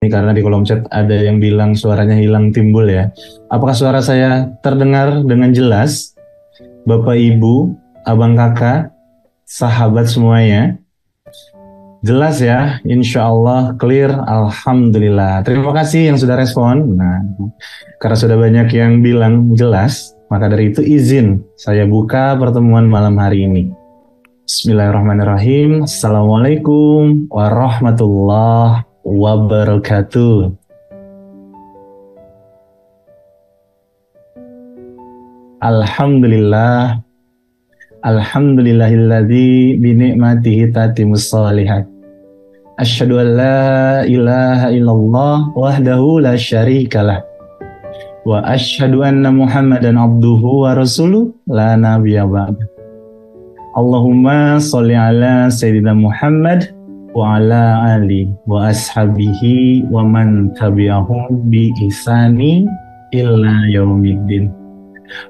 Ini karena di kolom chat ada yang bilang suaranya hilang timbul ya. Apakah suara saya terdengar dengan jelas? Bapak, Ibu, Abang, Kakak, sahabat semuanya. Jelas ya, insya Allah clear, Alhamdulillah. Terima kasih yang sudah respon. Nah, karena sudah banyak yang bilang jelas, maka dari itu izin saya buka pertemuan malam hari ini. Bismillahirrahmanirrahim. Assalamualaikum warahmatullahi wabarakatuh. Alhamdulillah, alhamdulillahilladzi binikmatihi tatimus shalihat. Asyhadu an la ilaha illallah wahdahu la syarikalah. Wa asyhadu anna Muhammadan abduhu wa rasuluh la nabiyya ba'd. Allahumma sholli ala sayyidina Muhammad wa ala ali wa ashabihi wa man tabi'ahum bi ihsani illa yaumiddin.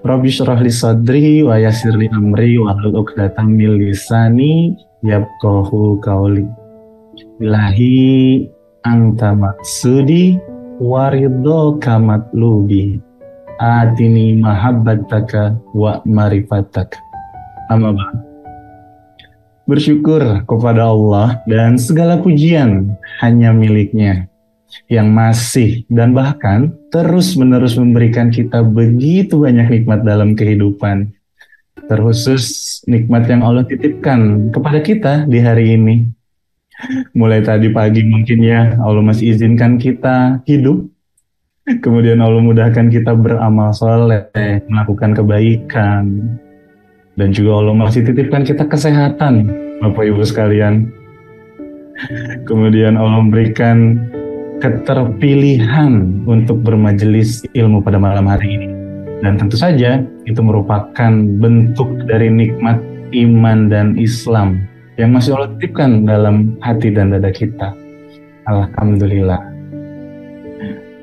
Rabbi syrah li sadri wa yassir li amri wa hlul 'uqdatam min lisani yafqahu qawli. Ilahi anta maksudi waridho kamat lubi atini mahabbataka wa marifataka. Amma ba'd. Bersyukur kepada Allah dan segala pujian hanya miliknya yang masih dan bahkan terus-menerus memberikan kita begitu banyak nikmat dalam kehidupan. Terkhusus nikmat yang Allah titipkan kepada kita di hari ini. Mulai tadi pagi mungkin ya, Allah masih izinkan kita hidup. Kemudian Allah mudahkan kita beramal soleh, melakukan kebaikan. Dan juga Allah masih titipkan kita kesehatan, Bapak Ibu sekalian. Kemudian Allah memberikan keterpilihan untuk bermajelis ilmu pada malam hari ini. Dan tentu saja itu merupakan bentuk dari nikmat iman dan Islam yang masih Allah titipkan dalam hati dan dada kita. Alhamdulillah.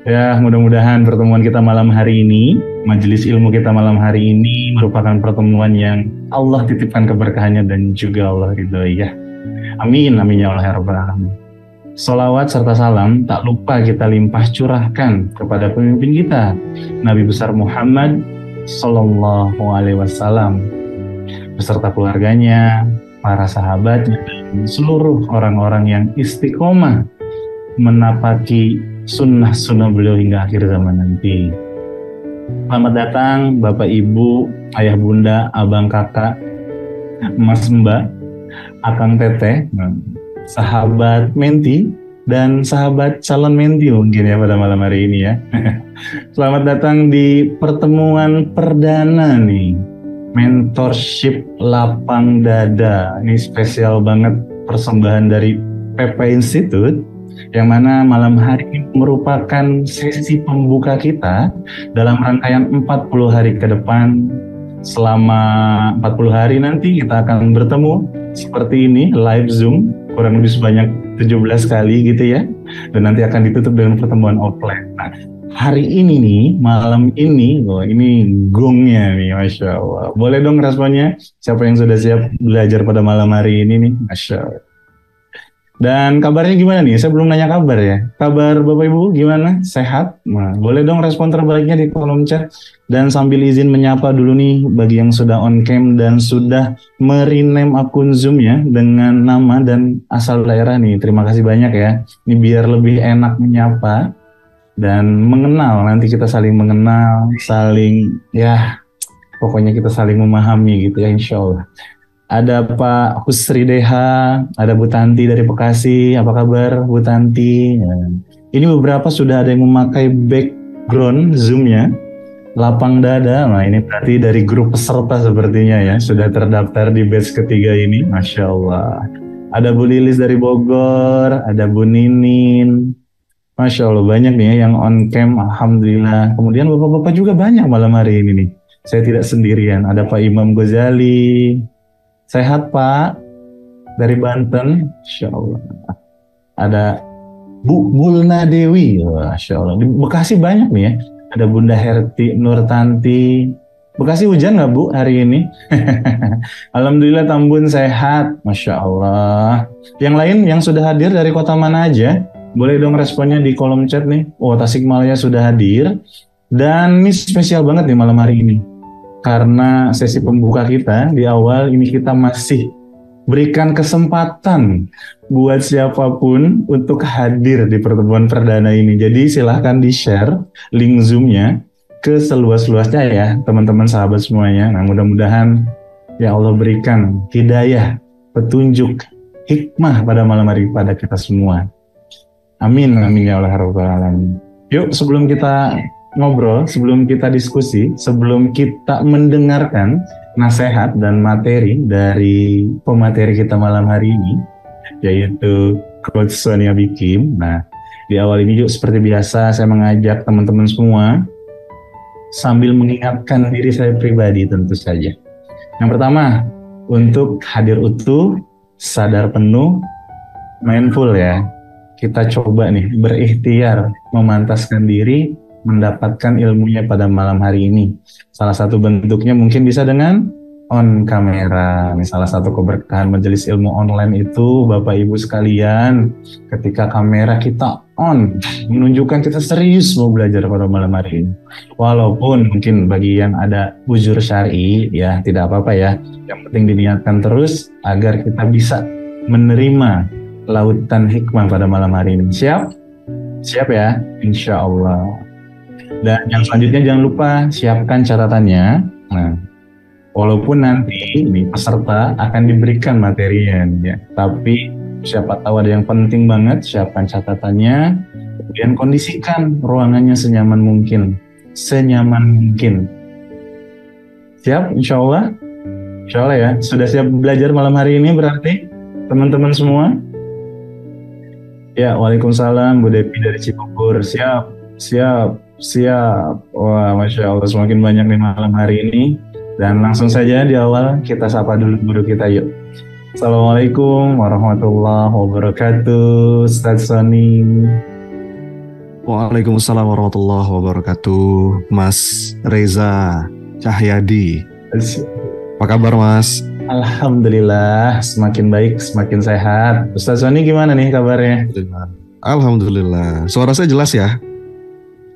Ya, mudah-mudahan pertemuan kita malam hari ini, majelis ilmu kita malam hari ini merupakan pertemuan yang Allah titipkan keberkahannya dan juga Allah ridhoi ya. Amin, amin ya Allah ya Rabbal Alamin. Salawat serta salam tak lupa kita limpah curahkan kepada pemimpin kita, Nabi besar Muhammad Sallallahu Alaihi Wasallam, beserta keluarganya, para sahabatnya, dan seluruh orang-orang yang istiqomah menapaki sunnah-sunnah beliau hingga akhir zaman nanti. Selamat datang Bapak Ibu, Ayah Bunda, Abang Kakak, Mas Mbak, Akang Teteh, sahabat menti dan sahabat calon menti mungkin ya pada malam hari ini ya. Selamat datang di pertemuan perdana nih, mentorship lapang dada. Ini spesial banget persembahan dari PP Institute, yang mana malam hari ini merupakan sesi pembuka kita dalam rangkaian 40 hari ke depan. Selama 40 hari nanti kita akan bertemu seperti ini, live Zoom, kurang lebih sebanyak 17 kali gitu ya. Dan nanti akan ditutup dengan pertemuan offline. Nah, hari ini nih, malam ini, ini gongnya nih, Masya Allah. Boleh dong responnya? Siapa yang sudah siap belajar pada malam hari ini nih? Masya Allah. Dan kabarnya gimana nih? Saya belum nanya kabar ya. Kabar Bapak Ibu gimana? Sehat? Nah, boleh dong respon terbaiknya di kolom chat. Dan sambil izin menyapa dulu nih bagi yang sudah on cam dan sudah merename akun Zoom ya dengan nama dan asal daerah nih. Terima kasih banyak ya. Ini biar lebih enak menyapa dan mengenal. Nanti kita saling mengenal, saling ya pokoknya kita saling memahami gitu ya, insya Allah. Ada Pak Husri Deha, ada Bu Tanti dari Bekasi. Apa kabar Bu Tanti? Ya. Ini beberapa sudah ada yang memakai background Zoom-nya, lapang dada. Nah ini berarti dari grup peserta sepertinya ya, sudah terdaftar di batch ketiga ini. Masya Allah. Ada Bu Lilis dari Bogor, ada Bu Ninin. Masya Allah banyak nih ya yang on cam, Alhamdulillah. Kemudian bapak-bapak juga banyak malam hari ini nih. Saya tidak sendirian, ada Pak Imam Ghazali. Sehat Pak, dari Banten, Masya Allah. Ada Bu Bulna Dewi, Masya Allah. Di Bekasi banyak nih ya. Ada Bunda Herti Nur Tanti. Bekasi hujan nggak Bu hari ini? Alhamdulillah Tambun sehat, Masya Allah. Yang lain yang sudah hadir dari kota mana aja? Boleh dong responnya di kolom chat nih. Oh, Tasikmalaya sudah hadir. Dan ini spesial banget nih malam hari ini. Karena sesi pembuka kita di awal ini kita masih berikan kesempatan buat siapapun untuk hadir di pertemuan perdana ini. Jadi silahkan di-share link Zoom-nya ke seluas-luasnya ya teman-teman sahabat semuanya. Nah mudah-mudahan ya Allah berikan hidayah, petunjuk, hikmah pada malam hari pada kita semua. Amin, amin ya Allah rabbal alamin. Yuk sebelum kita ngobrol, sebelum kita diskusi, sebelum kita mendengarkan nasihat dan materi dari pemateri kita malam hari ini, yaitu Coach Sonia Bikim. Nah, di awal ini juga seperti biasa saya mengajak teman-teman semua sambil mengingatkan diri saya pribadi tentu saja. Yang pertama, untuk hadir utuh, sadar penuh, mindful ya. Kita coba nih berikhtiar memantaskan diri mendapatkan ilmunya pada malam hari ini. Salah satu bentuknya mungkin bisa dengan on kamera. Ini salah satu keberkahan majelis ilmu online itu Bapak Ibu sekalian, ketika kamera kita on, menunjukkan kita serius mau belajar pada malam hari ini. Walaupun mungkin bagi yang ada uzur syar'i ya tidak apa-apa ya. Yang penting diniatkan terus agar kita bisa menerima lautan hikmah pada malam hari ini. Siap? Siap ya? Insya Allah. Dan yang selanjutnya jangan lupa siapkan catatannya. Nah, walaupun nanti ini peserta akan diberikan materinya, ya, tapi siapa tahu ada yang penting banget, siapkan catatannya, kemudian kondisikan ruangannya senyaman mungkin, Siap, insya Allah ya. Sudah siap belajar malam hari ini berarti teman-teman semua? Ya, waalaikumsalam Bu Devi dari Cibubur. Siap. Wah, Masya Allah semakin banyak nih malam hari ini. Dan langsung saja di awal kita sapa dulu guru kita yuk. Assalamualaikum warahmatullahi wabarakatuh, Ustaz Soni. Waalaikumsalam warahmatullahi wabarakatuh, Mas Reza Cahyadi. Apa kabar Mas? Alhamdulillah, semakin baik, semakin sehat. Ustaz Soni gimana nih kabarnya? Alhamdulillah. Suara saya jelas ya?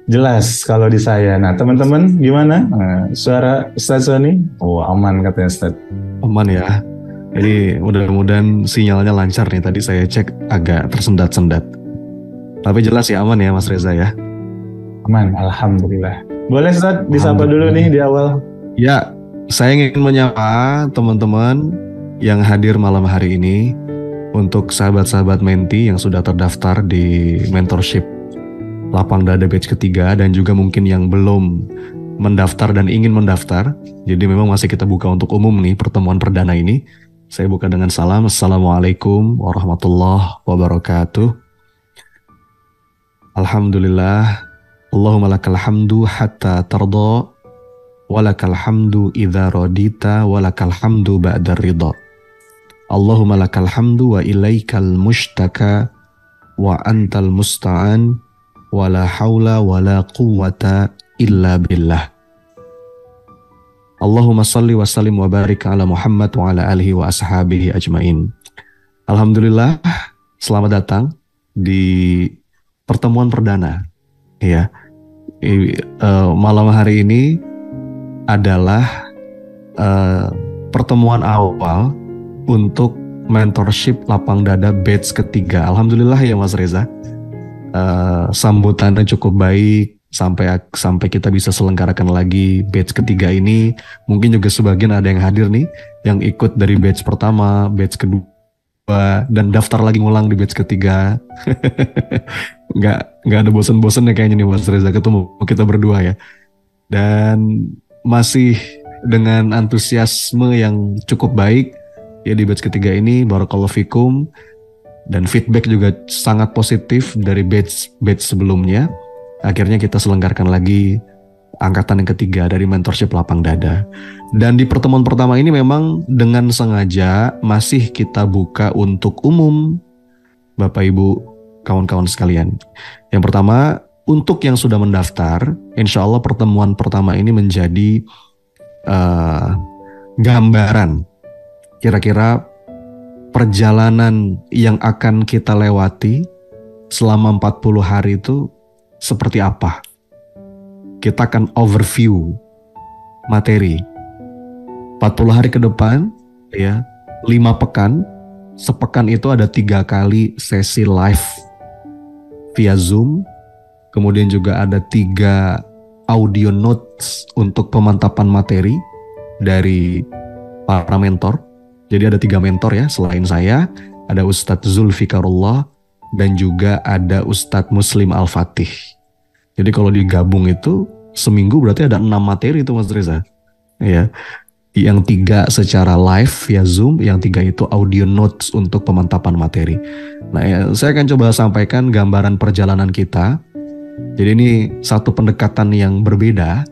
Jelas kalau di saya. Nah teman-teman gimana? Nah, suara Ustaz Soni? Oh aman katanya Ustaz. Aman ya. Jadi mudah-mudahan sinyalnya lancar nih. Tadi saya cek agak tersendat-sendat. Tapi jelas ya, aman ya Mas Reza ya? Aman, Alhamdulillah. Boleh Ustaz disapa dulu nih di awal. Ya, saya ingin menyapa teman-teman yang hadir malam hari ini. Untuk sahabat-sahabat Menti yang sudah terdaftar di mentorship Lapang Dada batch ketiga, dan juga mungkin yang belum mendaftar dan ingin mendaftar. Jadi memang masih kita buka untuk umum nih pertemuan perdana ini. Saya buka dengan salam. Assalamualaikum warahmatullahi wabarakatuh. Alhamdulillah. Allahumma lakal hamdu hatta tarda, walakal hamdu idza radita, walakal hamdu ba'da ridha. Allahumma lakal hamdu wa ilaikal mushtaka wa antal musta'an, wala haula wala quwwata illa billah. Allahumma salli wa sallim wa barik ala Muhammad wa ala alihi wa ashabihi ajmain. Alhamdulillah, selamat datang di pertemuan perdana. Ya, malam hari ini adalah pertemuan awal untuk mentorship Lapang Dada batch ketiga. Alhamdulillah ya Mas Reza. Sambutannya cukup baik sampai kita bisa selenggarakan lagi batch ketiga ini. Mungkin juga sebagian ada yang hadir nih yang ikut dari batch pertama, batch kedua, dan daftar lagi ngulang di batch ketiga. nggak ada bosan-bosannya kayaknya nih Mas Reza ketemu kita berdua ya. Dan masih dengan antusiasme yang cukup baik ya di batch ketiga ini. Barakallahu fikum. Dan feedback juga sangat positif dari batch sebelumnya. Akhirnya kita selenggarkan lagi angkatan yang ketiga dari mentorship Lapang Dada. Dan di pertemuan pertama ini memang dengan sengaja masih kita buka untuk umum, Bapak Ibu, kawan-kawan sekalian. Yang pertama, untuk yang sudah mendaftar, insya Allah pertemuan pertama ini menjadi gambaran kira-kira perjalanan yang akan kita lewati selama 40 hari itu seperti apa. Kita akan overview materi 40 hari ke depan ya, 5 pekan. Sepekan itu ada 3 kali sesi live via Zoom. Kemudian juga ada 3 audio notes untuk pemantapan materi dari para mentor. Jadi ada 3 mentor ya, selain saya ada Ustadz Zulfikarullah dan juga ada Ustadz Muslim Al-Fatih. Jadi kalau digabung itu seminggu berarti ada 6 materi itu Mas Reza. Ya. Yang 3 secara live via Zoom, yang 3 itu audio notes untuk pemantapan materi. Nah, ya, saya akan coba sampaikan gambaran perjalanan kita. Jadi ini satu pendekatan yang berbeda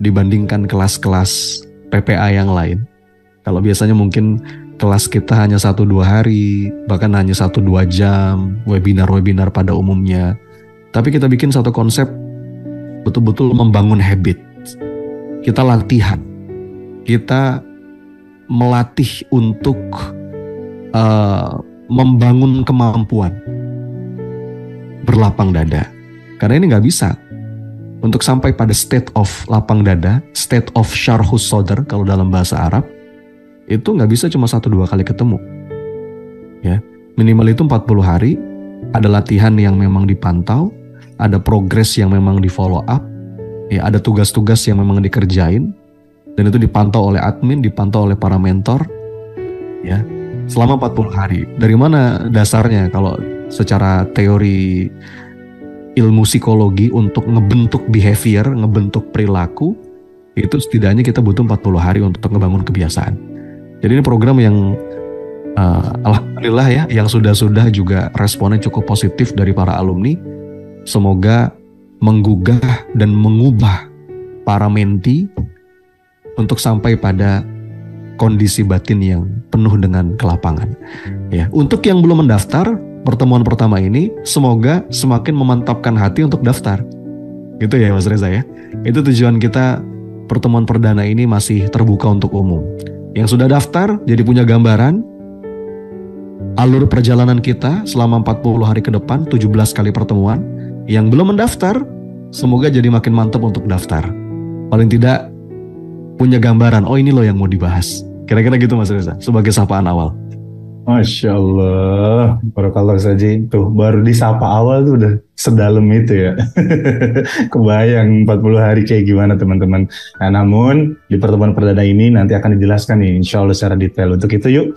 dibandingkan kelas-kelas PPA yang lain. Kalau biasanya mungkin kelas kita hanya 1-2 hari, bahkan hanya 1-2 jam, webinar-webinar pada umumnya. Tapi kita bikin satu konsep betul-betul membangun habit. Kita latihan. Kita melatih untuk membangun kemampuan berlapang dada. Karena ini nggak bisa. Untuk sampai pada state of lapang dada, state of syarhus sodar kalau dalam bahasa Arab, itu nggak bisa cuma 1-2 kali ketemu. Ya, minimal itu 40 hari, ada latihan yang memang dipantau, ada progres yang memang di follow up, ya, ada tugas-tugas yang memang dikerjain, dan itu dipantau oleh admin, dipantau oleh para mentor, ya, selama 40 hari. Dari mana dasarnya? Kalau secara teori ilmu psikologi untuk ngebentuk behavior, ngebentuk perilaku, itu setidaknya kita butuh 40 hari untuk ngebangun kebiasaan. Jadi ini program yang alhamdulillah ya, yang sudah juga responnya cukup positif dari para alumni. Semoga menggugah dan mengubah para menti untuk sampai pada kondisi batin yang penuh dengan kelapangan. Ya, untuk yang belum mendaftar, pertemuan pertama ini semoga semakin memantapkan hati untuk daftar. Gitu ya Mas Reza ya. Itu tujuan kita, pertemuan perdana ini masih terbuka untuk umum. Yang sudah daftar jadi punya gambaran alur perjalanan kita selama 40 hari ke depan, 17 kali pertemuan. Yang belum mendaftar, semoga jadi makin mantap untuk daftar. Paling tidak punya gambaran, oh ini loh yang mau dibahas. Kira-kira gitu Mas Reza, sebagai sapaan awal. Masya Allah, barakallah saja. Tuh baru disapa awal tuh udah sedalam itu ya. Kebayang 40 hari kayak gimana teman-teman. Nah, namun di pertemuan perdana ini nanti akan dijelaskan nih insya Allah secara detail. Untuk itu yuk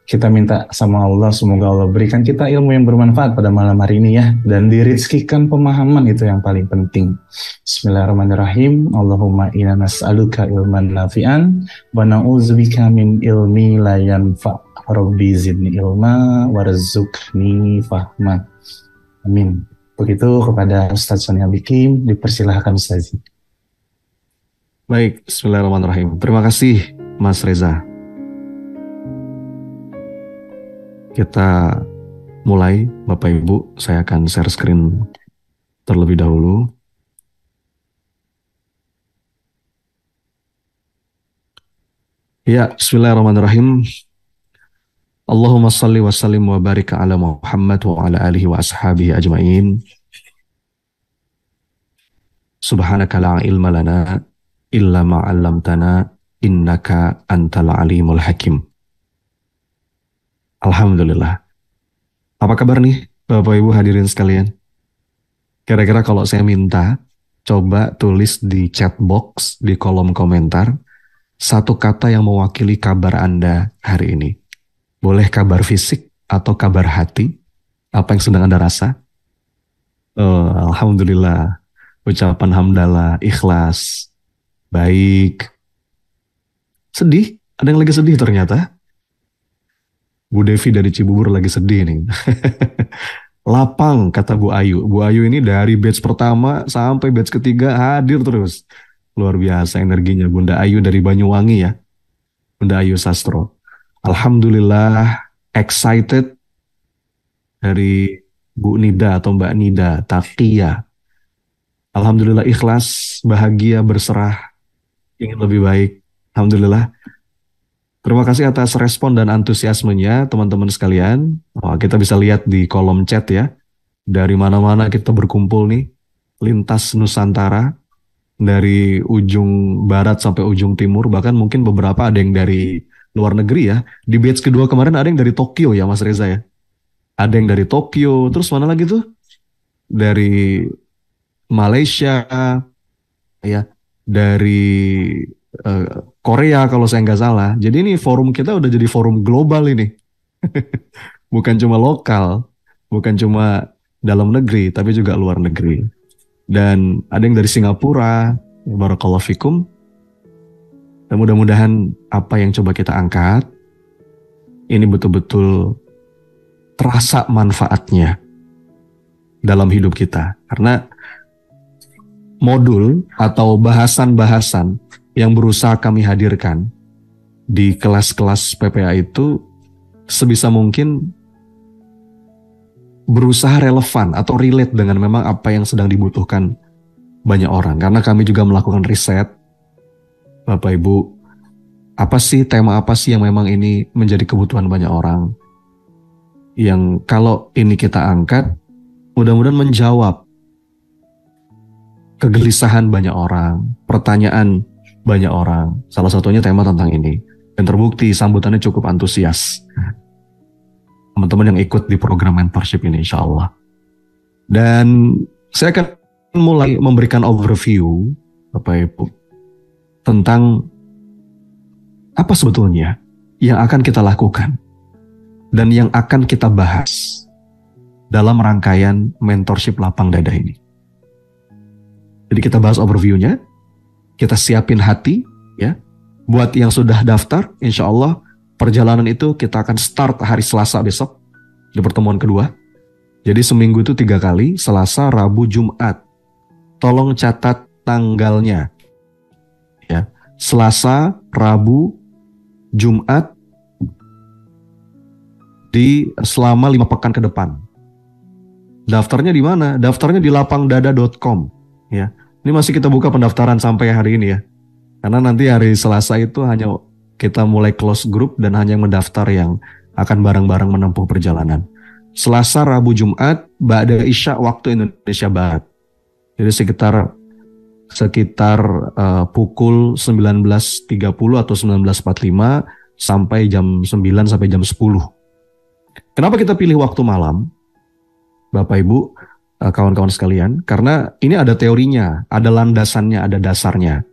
kita minta sama Allah, semoga Allah berikan kita ilmu yang bermanfaat pada malam hari ini ya. Dan dirizkikan pemahaman, itu yang paling penting. Bismillahirrahmanirrahim. Allahumma inna nas'aluka ilman nafi'an wa na'udzubika min ilmi la yanfa'. Rabbi zidni ilma warzuqni fahma. Amin. Begitu kepada Ustaz Sonia Bikim, dipersilahkan Ustaz. Baik, bismillahirrahmanirrahim. Terima kasih Mas Reza. Kita mulai, Bapak Ibu. Saya akan share screen terlebih dahulu. Ya, bismillahirrahmanirrahim. Allahumma salli wa sallim wa barik ala Muhammad wa ala alihi wa ashabihi ajma'in. Subhanaka la ilma lana illa ma 'allamtana innaka antal alimul hakim. Alhamdulillah. Apa kabar nih Bapak Ibu hadirin sekalian? Kira-kira kalau saya minta, coba tulis di chat box, di kolom komentar, satu kata yang mewakili kabar Anda hari ini. Boleh kabar fisik atau kabar hati, apa yang sedang Anda rasa? Alhamdulillah, ucapan hamdalah, ikhlas, baik. Sedih, ada yang lagi sedih ternyata. Bu Devi dari Cibubur lagi sedih nih. Lapang, kata Bu Ayu. Bu Ayu ini dari batch pertama sampai batch ketiga hadir terus. Luar biasa energinya. Bunda Ayu dari Banyuwangi ya. Bunda Ayu Sastro. Alhamdulillah excited dari Bu Nida atau Mbak Nida Taqiyah. Alhamdulillah ikhlas, bahagia, berserah, ingin lebih baik. Alhamdulillah. Terima kasih atas respon dan antusiasmenya teman-teman sekalian. Kita bisa lihat di kolom chat ya. Dari mana-mana kita berkumpul nih, lintas Nusantara, dari ujung barat sampai ujung timur, bahkan mungkin beberapa ada yang dari luar negeri ya. Di batch kedua kemarin ada yang dari Tokyo ya Mas Reza ya. Ada yang dari Tokyo, terus mana lagi tuh? Dari Malaysia, ya, dari eh, Korea kalau saya nggak salah. Jadi ini forum kita udah jadi forum global ini. Bukan cuma lokal, bukan cuma dalam negeri, tapi juga luar negeri. Dan ada yang dari Singapura, barakallahu fikum. Dan mudah-mudahan apa yang coba kita angkat, ini betul-betul terasa manfaatnya dalam hidup kita. Karena modul atau bahasan-bahasan yang berusaha kami hadirkan di kelas-kelas PPA itu sebisa mungkin berusaha relevan atau relate dengan memang apa yang sedang dibutuhkan banyak orang. Karena kami juga melakukan riset, Bapak Ibu, tema apa sih yang memang ini menjadi kebutuhan banyak orang. Yang kalau ini kita angkat, mudah-mudahan menjawab kegelisahan banyak orang, pertanyaan banyak orang. Salah satunya tema tentang ini. Dan terbukti sambutannya cukup antusias. Teman-teman yang ikut di program mentorship ini insya Allah. Dan saya akan mulai memberikan overview Bapak Ibu tentang apa sebetulnya yang akan kita lakukan dan yang akan kita bahas dalam rangkaian mentorship lapang dada ini. Jadi kita bahas overview-nya, kita siapin hati ya. Buat yang sudah daftar, insya Allah perjalanan itu kita akan start hari Selasa besok di pertemuan kedua. Jadi seminggu itu 3 kali, Selasa, Rabu, Jumat. Tolong catat tanggalnya. Ya, Selasa, Rabu, Jumat selama 5 pekan ke depan. Daftarnya di mana? Daftarnya di lapangdada.com. Ya, ini masih kita buka pendaftaran sampai hari ini ya. Karena nanti hari Selasa itu hanya kita mulai close group dan hanya mendaftar yang akan bareng-bareng menempuh perjalanan. Selasa, Rabu, Jumat, ba'da Isya waktu Indonesia Barat. Jadi sekitar pukul 19.30 atau 19.45 sampai jam 9 sampai jam 10. Kenapa kita pilih waktu malam, Bapak Ibu, kawan-kawan sekalian? Karena ini ada teorinya, ada landasannya, ada dasarnya.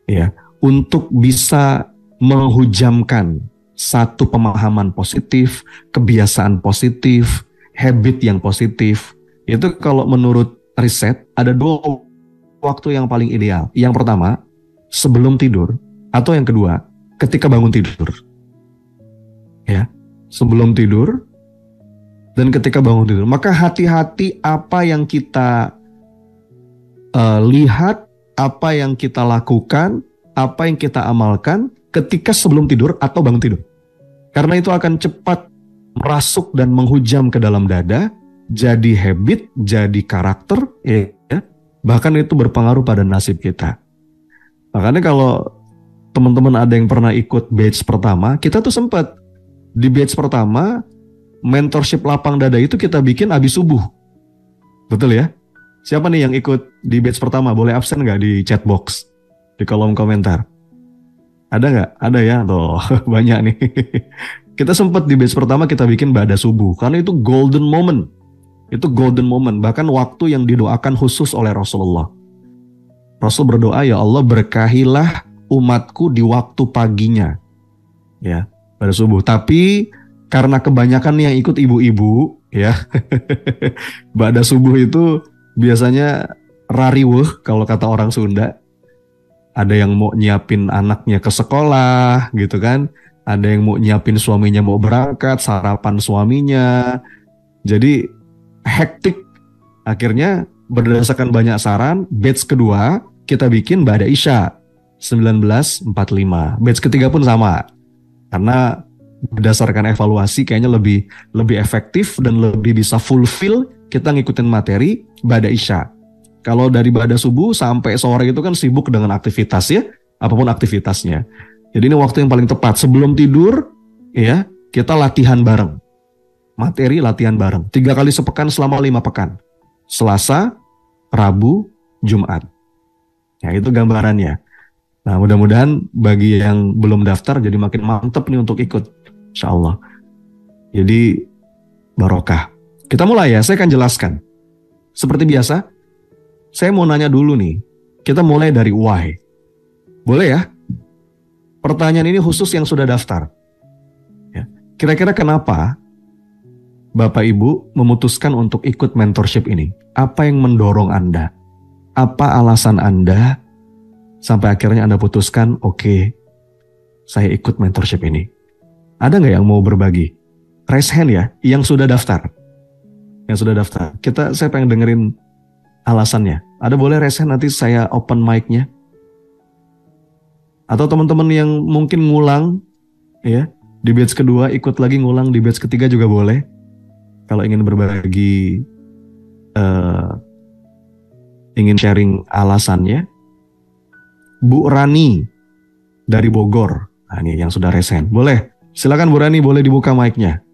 Ya, untuk bisa menghujamkan satu pemahaman positif, kebiasaan positif, habit yang positif. Itu kalau menurut riset ada 2 waktu yang paling ideal. Yang pertama, sebelum tidur, atau yang kedua, ketika bangun tidur. Ya, sebelum tidur dan ketika bangun tidur. Maka hati-hati apa yang kita lihat, apa yang kita lakukan, apa yang kita amalkan ketika sebelum tidur atau bangun tidur. Karena itu akan cepat merasuk dan menghujam ke dalam dada, jadi habit, jadi karakter, ya. Bahkan itu berpengaruh pada nasib kita. Makanya kalau teman-teman ada yang pernah ikut batch pertama, kita tuh sempat di batch pertama, mentorship lapang dada itu kita bikin habis subuh. Betul ya? Siapa nih yang ikut di batch pertama? Boleh absen nggak di chat box? Di kolom komentar. Ada nggak? Ada ya? Tuh, banyak nih. Kita sempat di batch pertama kita bikin ba'da subuh. Karena itu golden moment. Itu golden moment. Bahkan waktu yang didoakan khusus oleh Rasulullah. Rasul berdoa, ya Allah berkahilah umatku di waktu paginya. Ya, ba'da subuh. Tapi karena kebanyakan yang ikut ibu-ibu, ya. Ba'da subuh itu biasanya rariweh kalau kata orang Sunda. Ada yang mau nyiapin anaknya ke sekolah gitu kan. Ada yang mau nyiapin suaminya mau berangkat, sarapan suaminya. Jadi hektik. Akhirnya berdasarkan banyak saran, batch kedua kita bikin ba'da Isya 19.45. Batch ketiga pun sama. Karena berdasarkan evaluasi kayaknya lebih efektif dan lebih bisa fulfill kita ngikutin materi ba'da Isya. Kalau dari ba'da subuh sampai sore itu kan sibuk dengan aktivitas ya, apapun aktivitasnya. Jadi ini waktu yang paling tepat sebelum tidur ya, kita latihan bareng. materi latihan bareng. 3 kali sepekan selama 5 pekan. Selasa, Rabu, Jumat. Ya itu gambarannya. Nah mudah-mudahan bagi yang belum daftar jadi makin mantep nih untuk ikut. Insya Allah. Jadi barokah. Kita mulai ya, saya akan jelaskan. Seperti biasa, saya mau nanya dulu nih. Kita mulai dari why. Boleh ya? Pertanyaan ini khusus yang sudah daftar. Ya. Kira-kira kenapa Bapak Ibu memutuskan untuk ikut mentorship ini? Apa yang mendorong Anda? Apa alasan Anda sampai akhirnya Anda putuskan, oke, saya ikut mentorship ini? Ada nggak yang mau berbagi? Raise hand ya, yang sudah daftar. Yang sudah daftar. Saya pengen dengerin alasannya. Ada boleh raise hand, nanti saya open mic-nya. Atau teman-teman yang mungkin ngulang, ya, di batch kedua ikut lagi ngulang di batch ketiga juga boleh. Kalau ingin berbagi, ingin sharing alasannya. Bu Rani dari Bogor, nah ini yang sudah resen. Boleh, silakan Bu Rani, boleh dibuka mic-nya.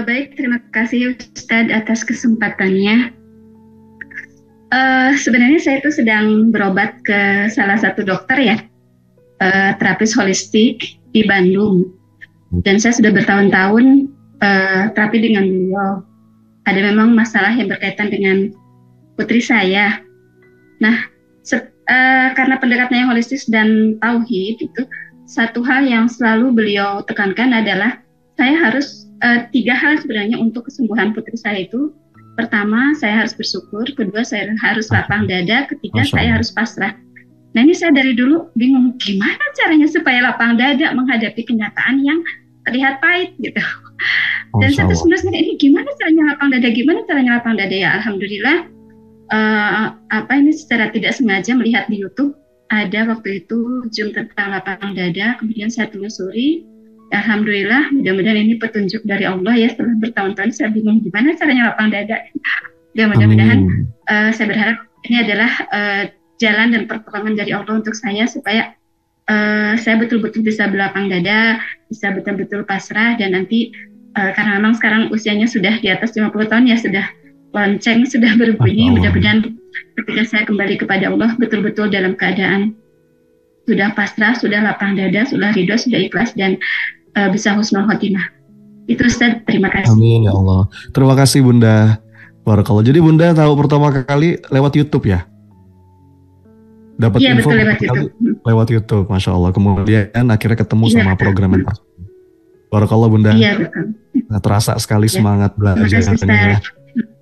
Baik, terima kasih Ustadz atas kesempatannya. Sebenarnya saya itu sedang berobat ke salah satu dokter ya, terapis holistik di Bandung. Dan saya sudah bertahun-tahun terapi dengan beliau. Ada memang masalah yang berkaitan dengan putri saya. Nah, karena pendekatannya holistis dan tauhid itu, satu hal yang selalu beliau tekankan adalah saya harus 3 hal sebenarnya untuk kesembuhan putri saya itu. Pertama, saya harus bersyukur. Kedua, saya harus lapang dada. Ketiga, saya harus pasrah. Nah, ini saya dari dulu bingung gimana caranya supaya lapang dada menghadapi kenyataan yang terlihat pahit gitu. Dan saya tuh sebenarnya ini gimana caranya lapang dada ya. Alhamdulillah, ini secara tidak sengaja melihat di YouTube ada waktu itu Zoom tentang lapang dada. Kemudian saya telusuri. Alhamdulillah, mudah-mudahan ini petunjuk dari Allah ya. Setelah bertahun-tahun saya bingung gimana caranya lapang dada. Dan mudah-mudahan saya berharap ini adalah jalan dan pertolongan dari Allah untuk saya supaya saya betul-betul bisa berlapang dada, bisa betul-betul pasrah, dan nanti karena memang sekarang usianya sudah di atas 50 tahun ya, sudah lonceng, sudah berbunyi. Mudah-mudahan ketika saya kembali kepada Allah betul-betul dalam keadaan sudah pasrah, sudah lapang dada, sudah ridho, sudah ikhlas, dan bisa husnul khotimah. Itu Ustaz, terima kasih. Amin ya Allah. Terima kasih Bunda. Barakallah. Jadi Bunda tahu pertama kali lewat YouTube ya? Dapat info betul, lewat YouTube. Masya Allah. Kemudian akhirnya ketemu sama program yang Barakallah Bunda. Iya betul. Nah, terasa sekali semangat belajarnya.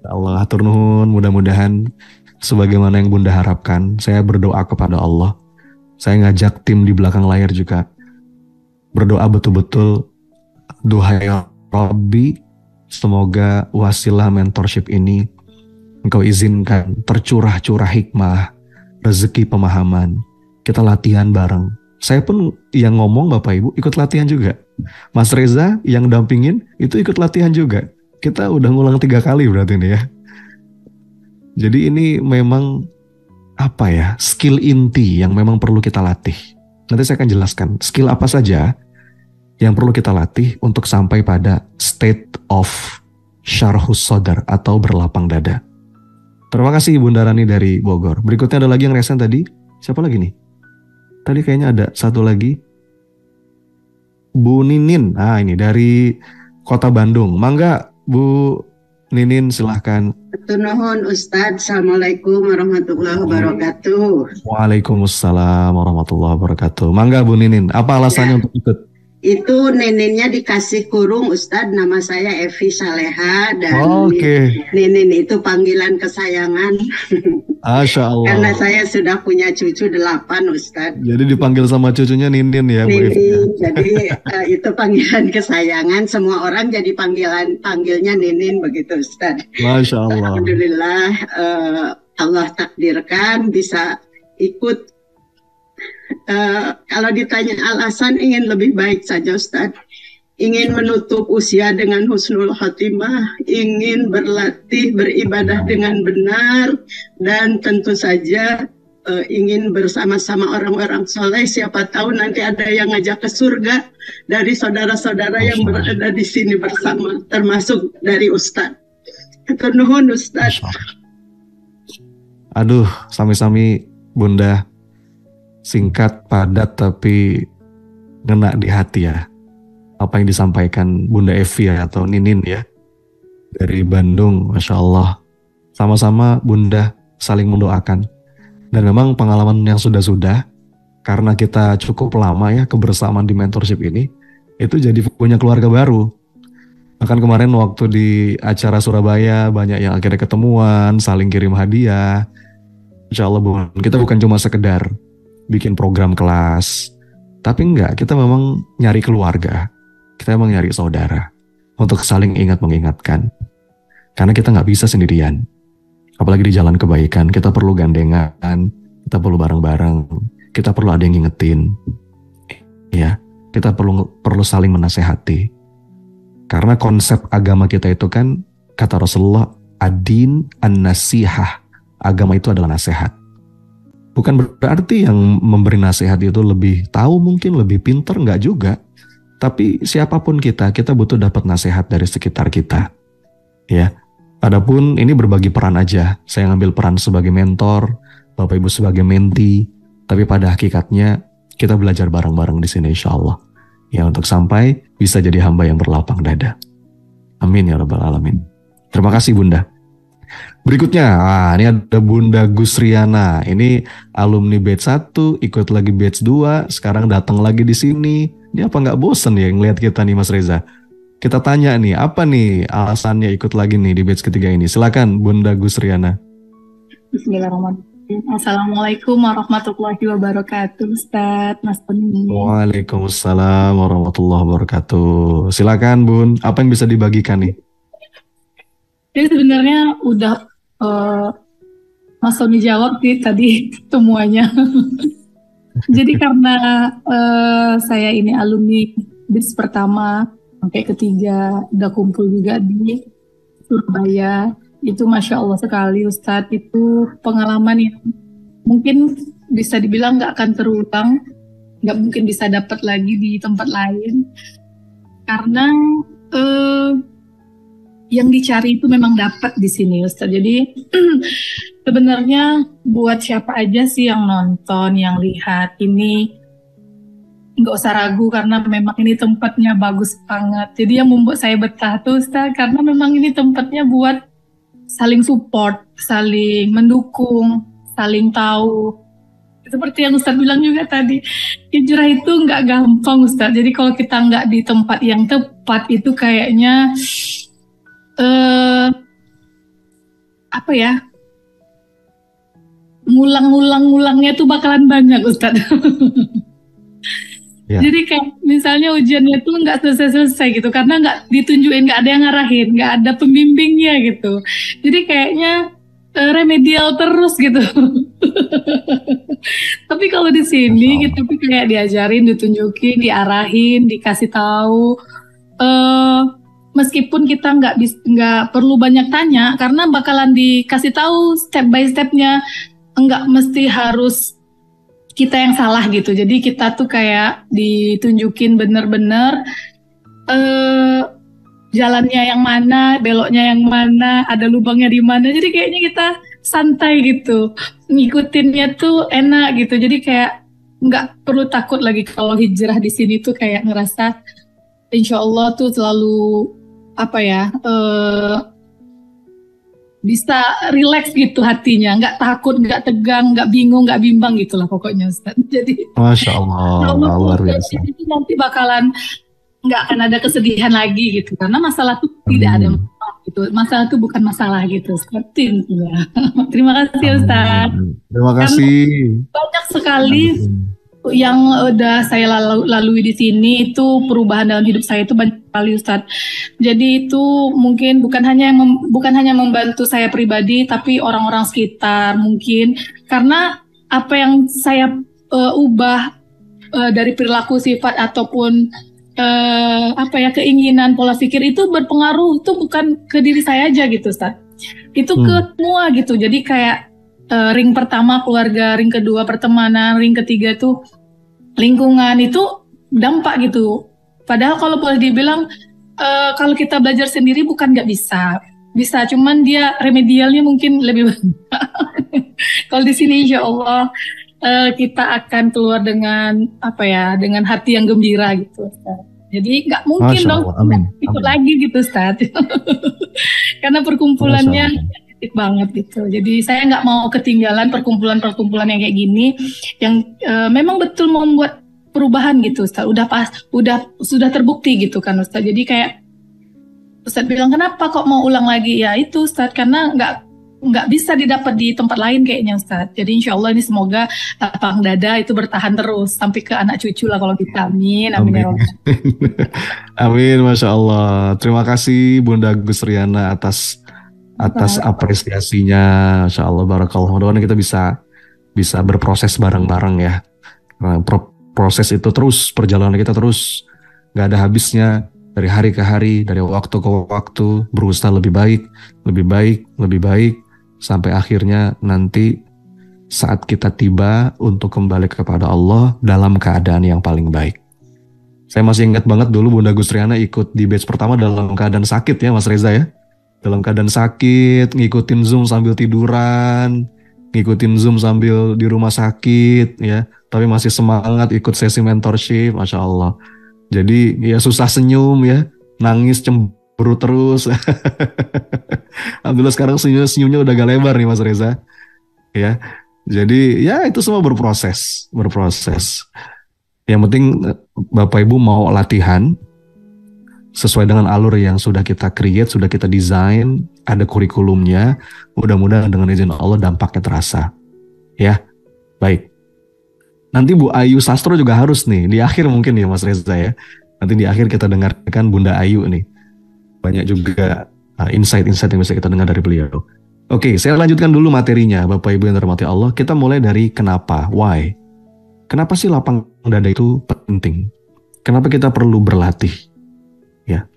Allah atur nuhun, mudah-mudahan sebagaimana yang Bunda harapkan. Saya berdoa kepada Allah. Saya ngajak tim di belakang layar juga berdoa betul-betul, duhai Rabbi, semoga wasilah mentorship ini Engkau izinkan tercurah-curah hikmah, rezeki pemahaman. Kita latihan bareng. Saya pun yang ngomong Bapak Ibu ikut latihan juga. Mas Reza yang dampingin itu ikut latihan juga. Kita udah ngulang 3 kali berarti ini ya. Jadi ini memang skill inti yang memang perlu kita latih. Nanti saya akan jelaskan skill apa saja yang perlu kita latih untuk sampai pada state of syarhus sadar atau berlapang dada. Terima kasih Bunda Rani dari Bogor. Berikutnya ada lagi yang resen tadi. Siapa lagi nih? Tadi kayaknya ada satu lagi. Bu Ninin. Ini dari Kota Bandung. Mangga Bu Ninin, silahkan. Nuhun Ustadz. Assalamualaikum warahmatullahi wabarakatuh. Waalaikumsalam warahmatullahi wabarakatuh. Mangga Bu Ninin, apa alasannya untuk ikut? Itu Nininnya dikasih kurung Ustadz, nama saya Evi Saleha, dan Ninin itu panggilan kesayangan. Masya Allah. Karena saya sudah punya cucu 8 Ustadz. Jadi dipanggil sama cucunya Ninin ya Bu Evi. Jadi itu panggilan kesayangan, semua orang jadi panggilnya Ninin begitu Ustadz. Masya Allah. Alhamdulillah Allah takdirkan bisa ikut. Kalau ditanya alasan, ingin lebih baik saja Ustadz. Ingin menutup usia dengan husnul khotimah, ingin berlatih beribadah dengan benar, dan tentu saja ingin bersama-sama orang-orang soleh, siapa tahu nanti ada yang ngajak ke surga dari saudara-saudara yang berada di sini bersama, termasuk dari Ustadz. Hatur nuhun Ustadz. Aduh, sami-sami Bunda, singkat, padat, tapi ngena di hati ya. Apa yang disampaikan Bunda Evi ya, atau Ninin ya, dari Bandung, Masya Allah. Sama-sama Bunda saling mendoakan. Dan memang pengalaman yang sudah-sudah, karena kita cukup lama ya kebersamaan di mentorship ini, itu jadi punya keluarga baru. Bahkan kemarin waktu di acara Surabaya, banyak yang akhirnya ketemuan, saling kirim hadiah. Insya Allah Bun, kita bukan cuma sekedar bikin program kelas, tapi enggak, kita memang nyari keluarga, kita memang nyari saudara, untuk saling ingat mengingatkan. Karena kita nggak bisa sendirian. Apalagi di jalan kebaikan, kita perlu gandengan, kita perlu bareng-bareng, kita perlu ada yang ngingetin. Ya, kita perlu saling menasehati. Karena konsep agama kita itu kan, kata Rasulullah, ad-din an-nasihah. Agama itu adalah nasihat. Bukan berarti yang memberi nasihat itu lebih tahu, mungkin lebih pintar, enggak juga. Tapi siapapun kita butuh dapat nasihat dari sekitar kita. Ya. Adapun ini berbagi peran aja. Saya ngambil peran sebagai mentor, Bapak Ibu sebagai menti. Tapi pada hakikatnya kita belajar bareng-bareng di sini insya Allah. Ya, untuk sampai bisa jadi hamba yang berlapang dada. Amin ya rabbal alamin. Terima kasih Bunda. Berikutnya, ini ada Bunda Gusriana. Ini alumni batch 1, ikut lagi batch 2, sekarang datang lagi di sini. Ini apa nggak bosen ya ngelihat kita nih Mas Reza? Kita tanya nih, apa nih alasannya ikut lagi nih di batch ketiga ini? Silakan Bunda Gusriana. Bismillahirrahmanirrahim. Assalamualaikum warahmatullahi wabarakatuh, Ustadz, Mas Tony. Waalaikumsalam warahmatullahi wabarakatuh. Silakan Bun, apa yang bisa dibagikan nih? Jadi sebenarnya udah Mas Tony jawab sih tadi semuanya. Jadi karena saya ini alumni batch pertama sampai ketiga, udah kumpul juga di Surabaya. Itu Masya Allah sekali Ustadz, itu pengalaman yang mungkin bisa dibilang gak akan terulang, gak mungkin bisa dapat lagi di tempat lain. Karena yang dicari itu memang dapat di sini Ustadz. Jadi sebenarnya buat siapa aja sih yang nonton, yang lihat ini, nggak usah ragu karena memang ini tempatnya bagus banget. Jadi yang membuat saya betah tuh Ustaz, karena memang ini tempatnya buat saling support, saling mendukung, saling tahu. Seperti yang Ustaz bilang juga tadi, hijrah itu nggak gampang Ustaz. Jadi kalau kita nggak di tempat yang tepat itu kayaknya apa ya? Ngulang-ngulangnya tuh bakalan banyak Ustaz. Ya. Jadi kayak misalnya ujiannya tuh nggak selesai-selesai gitu, karena nggak ditunjukin, nggak ada yang ngarahin, nggak ada pembimbingnya gitu. Jadi kayaknya remedial terus gitu. Tapi kalau di sini kita tuh kayak diajarin, ditunjukin, diarahin, dikasih tahu. Meskipun kita nggak perlu banyak tanya, karena bakalan dikasih tahu step by stepnya, nggak mesti harus kita yang salah gitu. Jadi kita tuh kayak ditunjukin bener-bener jalannya yang mana, beloknya yang mana, ada lubangnya di mana. Jadi kayaknya kita santai gitu, ngikutinnya tuh enak gitu. Jadi kayak nggak perlu takut lagi kalau hijrah di sini tuh kayak ngerasa insya Allah tuh selalu apa ya, bisa relax gitu hatinya, nggak takut, nggak tegang, nggak bingung, nggak bimbang gitulah pokoknya Ustaz. Jadi Masya Allah, luar biasa. Itu nanti bakalan nggak akan ada kesedihan lagi gitu, karena masalah tuh tidak ada masalah gitu. Masalah tuh bukan masalah gitu, seperti itu ya. Terima kasih Ustaz. Terima kasih. Karena banyak sekali yang udah saya lalui di sini, itu perubahan dalam hidup saya itu banyak sekali Ustaz. Jadi itu mungkin bukan hanya membantu saya pribadi, tapi orang-orang sekitar mungkin, karena apa yang saya ubah dari perilaku, sifat ataupun keinginan, pola pikir itu berpengaruh, itu bukan ke diri saya aja gitu Ustaz. Itu ke semua gitu. Jadi kayak ring pertama keluarga, ring kedua pertemanan, ring ketiga tuh lingkungan, itu dampak gitu. Padahal kalau boleh dibilang kalau kita belajar sendiri bukan nggak bisa, cuman dia remedialnya mungkin lebih banyak. Kalau di sini insya Allah kita akan keluar dengan dengan hati yang gembira gitu, Ustaz. Jadi nggak mungkin Masya dong Allah, amin. ikut Amin. lagi gitu, Ustaz. Karena perkumpulannya asik banget gitu. Jadi saya nggak mau ketinggalan perkumpulan-perkumpulan yang kayak gini, yang memang betul membuat perubahan gitu, Ustaz. Sudah terbukti gitu kan, Ustaz. Jadi kayak Ustaz bilang, kenapa kok mau ulang lagi? Ya itu, Ustaz, karena nggak bisa didapat di tempat lain kayaknya, Ustaz. Jadi insya Allah ini semoga lapang dada itu bertahan terus sampai ke anak cucu lah kalau kita. Amin, amin ya Rabbal. Amin, Masya Allah. Terima kasih Bunda Gusriana atas apresiasinya. Masya Allah, barakallah. Mudah-mudahan kita bisa berproses bareng-bareng ya. Karena proses itu terus, perjalanan kita terus nggak ada habisnya. Dari hari ke hari, dari waktu ke waktu, berusaha lebih baik, sampai akhirnya nanti saat kita tiba untuk kembali kepada Allah dalam keadaan yang paling baik. Saya masih ingat banget dulu Bunda Gusriana ikut di batch pertama dalam keadaan sakit ya Mas Reza ya. Dalam keadaan sakit, ngikutin Zoom sambil tiduran, ngikutin Zoom sambil di rumah sakit ya. Tapi masih semangat ikut sesi mentorship, Masya Allah. Jadi ya susah senyum ya, nangis cemburu terus. Alhamdulillah sekarang senyumnya udah agak lebar nih Mas Reza. Ya, jadi ya itu semua berproses. Yang penting Bapak Ibu mau latihan sesuai dengan alur yang sudah kita create, sudah kita desain, ada kurikulumnya. Mudah-mudahan dengan izin Allah dampaknya terasa. Ya, baik. Nanti Bu Ayu Sastro juga harus nih, di akhir mungkin ya Mas Reza ya. Nanti di akhir kita dengarkan Bunda Ayu nih. Banyak juga insight-insight yang bisa kita dengar dari beliau. Oke, saya lanjutkan dulu materinya Bapak Ibu yang dirahmati Allah. Kita mulai dari kenapa, why. Kenapa sih lapang dada itu penting? Kenapa kita perlu berlatih? Ya.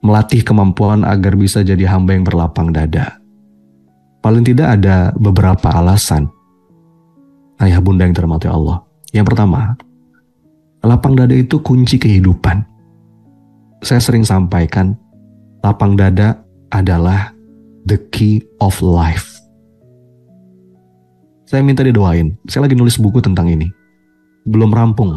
Melatih kemampuan agar bisa jadi hamba yang berlapang dada. Paling tidak ada beberapa alasan. Ayah bunda yang dirahmati Allah. Yang pertama, lapang dada itu kunci kehidupan. Saya sering sampaikan, lapang dada adalah the key of life. Saya minta didoain. Saya lagi nulis buku tentang ini. Belum rampung.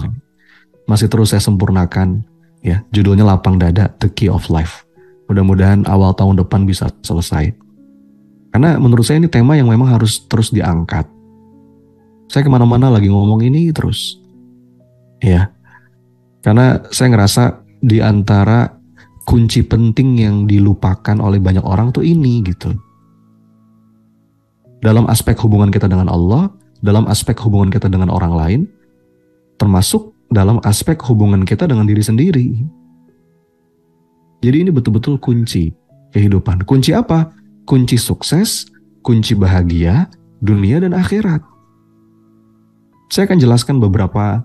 Masih terus saya sempurnakan. Ya, judulnya Lapang Dada, The Key of Life. Mudah-mudahan awal tahun depan bisa selesai. Karena menurut saya ini tema yang memang harus terus diangkat. Saya kemana-mana lagi ngomong ini terus. Ya. Karena saya ngerasa di antara kunci penting yang dilupakan oleh banyak orang tuh ini gitu. Dalam aspek hubungan kita dengan Allah, dalam aspek hubungan kita dengan orang lain, termasuk dalam aspek hubungan kita dengan diri sendiri. Jadi ini betul-betul kunci kehidupan. Kunci apa? Kunci sukses, kunci bahagia, dunia dan akhirat. Saya akan jelaskan beberapa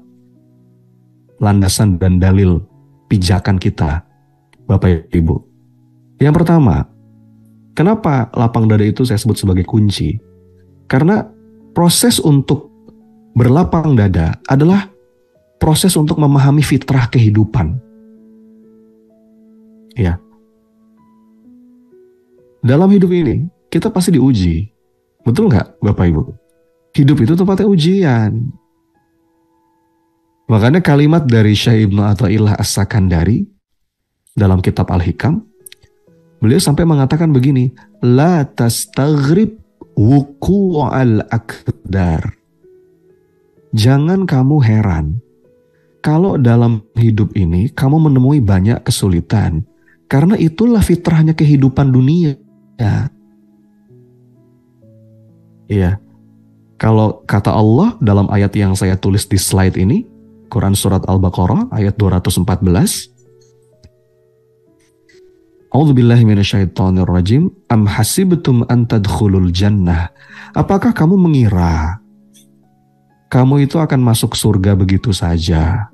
landasan dan dalil pijakan kita, Bapak Ibu. Yang pertama, kenapa lapang dada itu saya sebut sebagai kunci? Karena proses untuk berlapang dada adalah proses untuk memahami fitrah kehidupan. Ya. Dalam hidup ini, kita pasti diuji. Betul nggak, Bapak Ibu? Hidup itu tempatnya ujian. Makanya kalimat dari Syekh Ibnu Athaillah As-Sakandari dalam kitab Al-Hikam, beliau sampai mengatakan begini, la tastaghrib wuqu'al aqdar. Jangan kamu heran kalau dalam hidup ini kamu menemui banyak kesulitan, karena itulah fitrahnya kehidupan dunia. Iya. Kalau kata Allah dalam ayat yang saya tulis di slide ini, Quran Surat Al-Baqarah ayat 214. A'udzubillahi minasyaitonirrajim. Am hasibtum an tadkhulul jannah. Apakah kamu mengira kamu itu akan masuk surga begitu saja?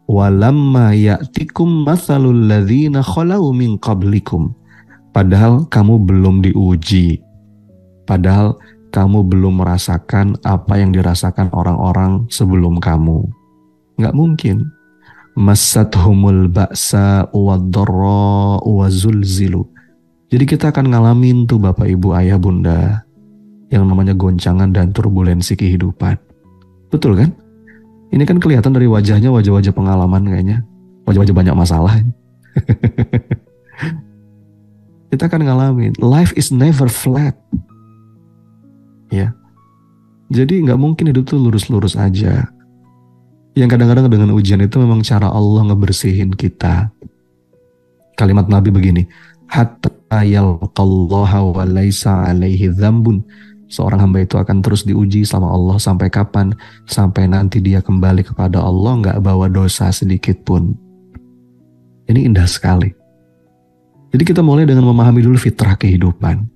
Walamma ya'tikum mathalul ladzina khalau min qablikum. Padahal kamu belum diuji Padahal kamu belum merasakan apa yang dirasakan orang-orang sebelum kamu. Nggak mungkin. Massathumul ba'sa wad-dharra wa zulzilu. Jadi kita akan ngalamin tuh Bapak Ibu Ayah Bunda yang namanya goncangan dan turbulensi kehidupan. Betul kan? Ini kan kelihatan dari wajahnya, wajah-wajah pengalaman kayaknya. Wajah-wajah banyak masalah. Kita akan ngalamin. Life is never flat. Ya. Jadi nggak mungkin hidup tuh lurus-lurus aja. Yang kadang-kadang dengan ujian itu memang cara Allah ngebersihin kita. Kalimat Nabi begini, hatta yalqallaha wa laisa alaihi dzambun. Seorang hamba itu akan terus diuji sama Allah sampai kapan? Sampai nanti dia kembali kepada Allah nggak bawa dosa sedikit pun. Ini indah sekali. Jadi kita mulai dengan memahami dulu fitrah kehidupan.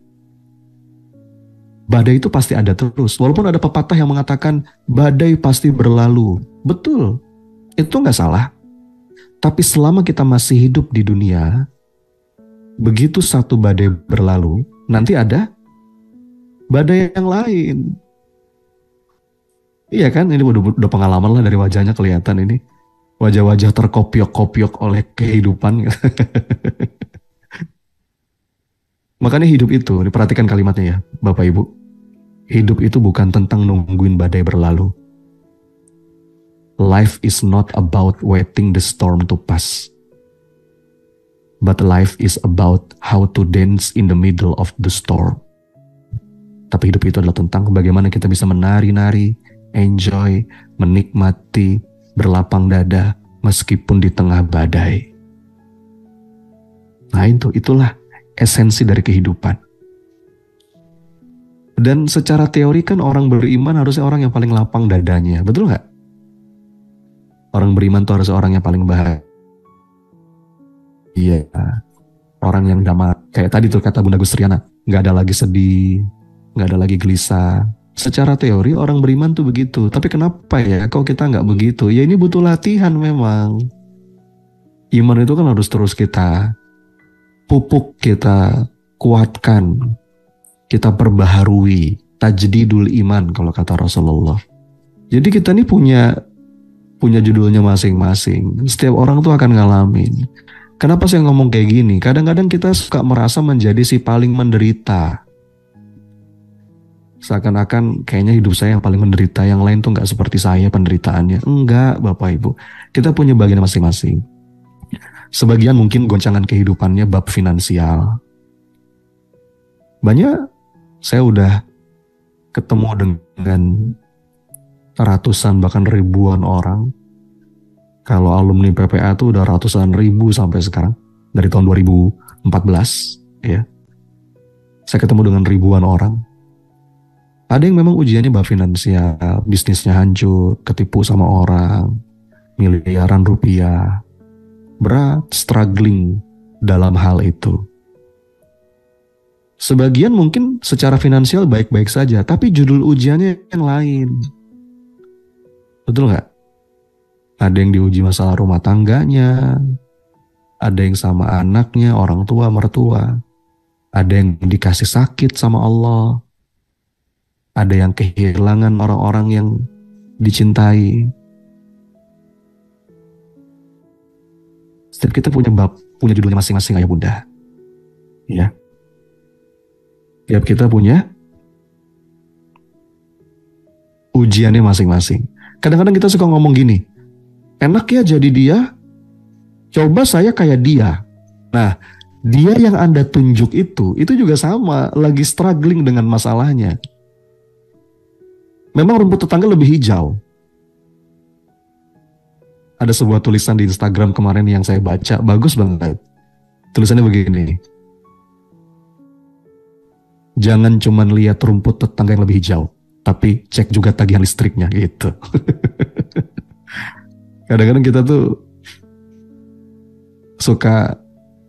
Badai itu pasti ada terus. Walaupun ada pepatah yang mengatakan badai pasti berlalu. Betul, itu nggak salah. Tapi selama kita masih hidup di dunia, begitu satu badai berlalu, nanti ada badai yang lain. Iya kan, ini udah pengalaman lah dari wajahnya kelihatan ini. Wajah-wajah terkopiok-kopiok oleh kehidupan. Makanya hidup itu, diperhatikan kalimatnya ya Bapak Ibu. Hidup itu bukan tentang nungguin badai berlalu. Life is not about waiting the storm to pass. But life is about how to dance in the middle of the storm. Tapi hidup itu adalah tentang bagaimana kita bisa menari-nari, enjoy, menikmati, berlapang dada meskipun di tengah badai. Nah itulah esensi dari kehidupan. Dan secara teori kan orang beriman harusnya orang yang paling lapang dadanya. Betul gak? Orang beriman tuh harusnya orang yang paling bahagia. Iya. Orang yang damai. Kayak tadi tuh kata Bunda Gustriana. Gak ada lagi sedih. Gak ada lagi gelisah. Secara teori orang beriman tuh begitu. Tapi kenapa ya kok kita gak begitu? Ya ini butuh latihan memang. Iman itu kan harus terus kita pupuk, kita kuatkan, kita perbaharui, tajdidul iman kalau kata Rasulullah. Jadi kita ini punya judulnya masing-masing. Setiap orang tuh akan ngalamin. Kenapa saya ngomong kayak gini? Kadang-kadang kita suka merasa menjadi si paling menderita. Seakan-akan kayaknya hidup saya yang paling menderita, yang lain tuh gak seperti saya penderitaannya. Enggak Bapak Ibu, kita punya bagian masing-masing. Sebagian mungkin goncangan kehidupannya bab finansial. Banyak saya udah ketemu dengan ratusan bahkan ribuan orang. Kalau alumni PPA tuh udah ratusan ribu sampai sekarang. Dari tahun 2014 ya. Saya ketemu dengan ribuan orang. Ada yang memang ujiannya bab finansial, bisnisnya hancur, ketipu sama orang, miliaran rupiah. Berat, struggling dalam hal itu. Sebagian mungkin secara finansial baik-baik saja, tapi judul ujiannya yang lain. Betul nggak? Ada yang diuji masalah rumah tangganya, ada yang sama anaknya, orang tua, mertua, ada yang dikasih sakit sama Allah, ada yang kehilangan orang-orang yang dicintai. Setiap kita punya judulnya masing-masing ayah bunda. Ya. Setiap kita punya ujiannya masing-masing. Kadang-kadang kita suka ngomong gini, enak ya jadi dia, coba saya kayak dia. Nah, dia yang Anda tunjuk itu juga sama, lagi struggling dengan masalahnya. Memang rumput tetangga lebih hijau. Ada sebuah tulisan di Instagram kemarin yang saya baca, bagus banget. Tulisannya begini. Jangan cuman lihat rumput tetangga yang lebih hijau, tapi cek juga tagihan listriknya gitu. Kadang-kadang kita tuh suka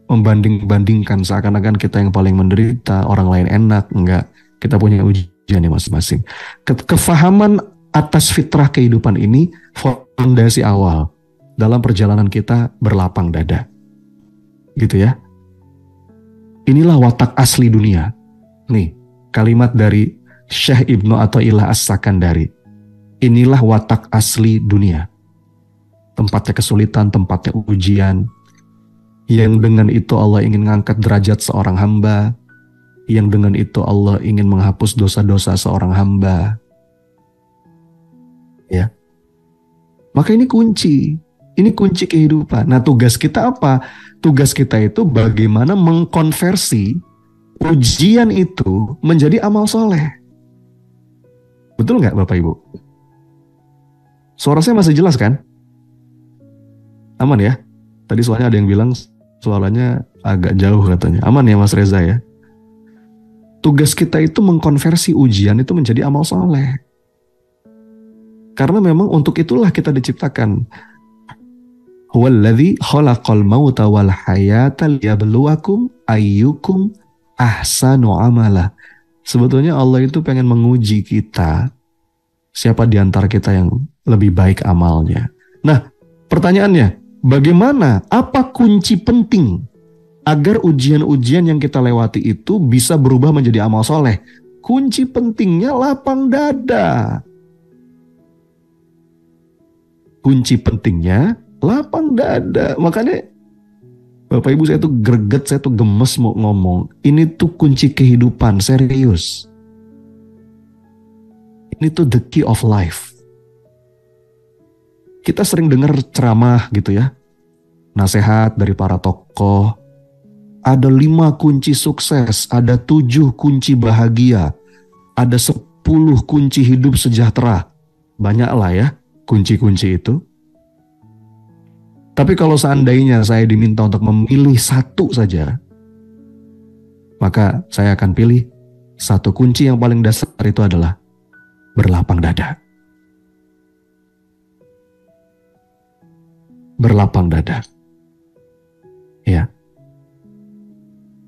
membanding-bandingkan seakan-akan kita yang paling menderita, orang lain enak. Enggak, kita punya ujiannya masing-masing. Kefahaman atas fitrah kehidupan ini fondasi awal dalam perjalanan kita berlapang dada. Gitu ya. Inilah watak asli dunia. Nih, Kalimat dari Syekh Ibnu Athaillah As-Sakandari. Inilah watak asli dunia. Tempatnya kesulitan, tempatnya ujian. Yang dengan itu Allah ingin mengangkat derajat seorang hamba. Yang dengan itu Allah ingin menghapus dosa-dosa seorang hamba. Ya. Maka ini kunci. Ini kunci kehidupan. Nah, tugas kita apa? Tugas kita itu bagaimana mengkonversi ujian itu menjadi amal soleh. Betul nggak Bapak Ibu? Suara saya masih jelas kan? Aman ya? Tadi soalnya ada yang bilang suaranya agak jauh katanya. Aman ya Mas Reza ya? Tugas kita itu mengkonversi ujian itu menjadi amal soleh. Karena memang untuk itulah kita diciptakan. Huwallazi khalaqal mauta wal hayata liyabluwakum ayyukum ahsanu amala. Sebetulnya Allah itu pengen menguji kita. Siapa di antara kita yang lebih baik amalnya. Nah, pertanyaannya, bagaimana? Apa kunci penting agar ujian-ujian yang kita lewati itu bisa berubah menjadi amal soleh? Kunci pentingnya lapang dada. Kunci pentingnya lapang dada. Makanya Bapak Ibu saya tuh greget, saya tuh gemes mau ngomong. Ini tuh kunci kehidupan, serius. Ini tuh the key of life. Kita sering dengar ceramah gitu ya. Nasihat dari para tokoh. Ada 5 kunci sukses, ada 7 kunci bahagia, ada 10 kunci hidup sejahtera. Banyak lah ya kunci-kunci itu. Tapi kalau seandainya saya diminta untuk memilih satu saja, maka saya akan pilih satu kunci yang paling dasar itu adalah berlapang dada. Berlapang dada. Ya.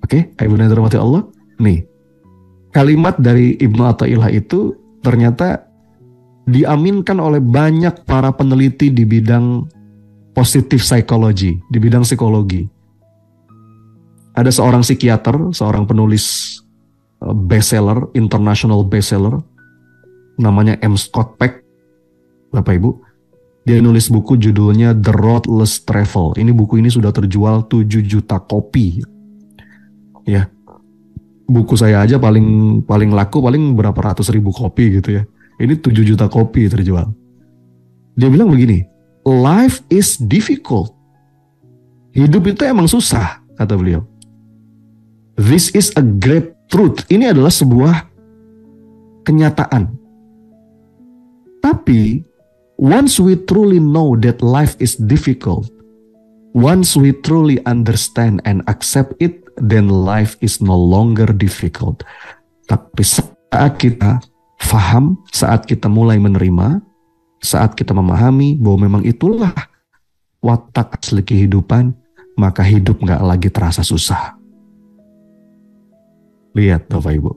Oke, Ibu dan dirahmati Allah. Nih, kalimat dari Ibnu Athaillah itu ternyata diaminkan oleh banyak para peneliti di bidang positif psikologi, di bidang psikologi. Ada seorang psikiater, seorang penulis bestseller, international bestseller, namanya M. Scott Peck, Bapak Ibu. Dia nulis buku judulnya The Road Less Traveled. Ini buku ini sudah terjual 7 juta kopi. Ya, buku saya aja paling laku paling berapa ratus ribu kopi gitu ya. Ini 7 juta kopi terjual. Dia bilang begini, life is difficult. Hidup itu emang susah, kata beliau. This is a great truth. Ini adalah sebuah kenyataan. Tapi, once we truly know that life is difficult, once we truly understand and accept it, then life is no longer difficult. Tapi saat kita faham, saat kita mulai menerima, saat kita memahami bahwa memang itulah watak asli kehidupan, maka hidup gak lagi terasa susah. Lihat Bapak Ibu.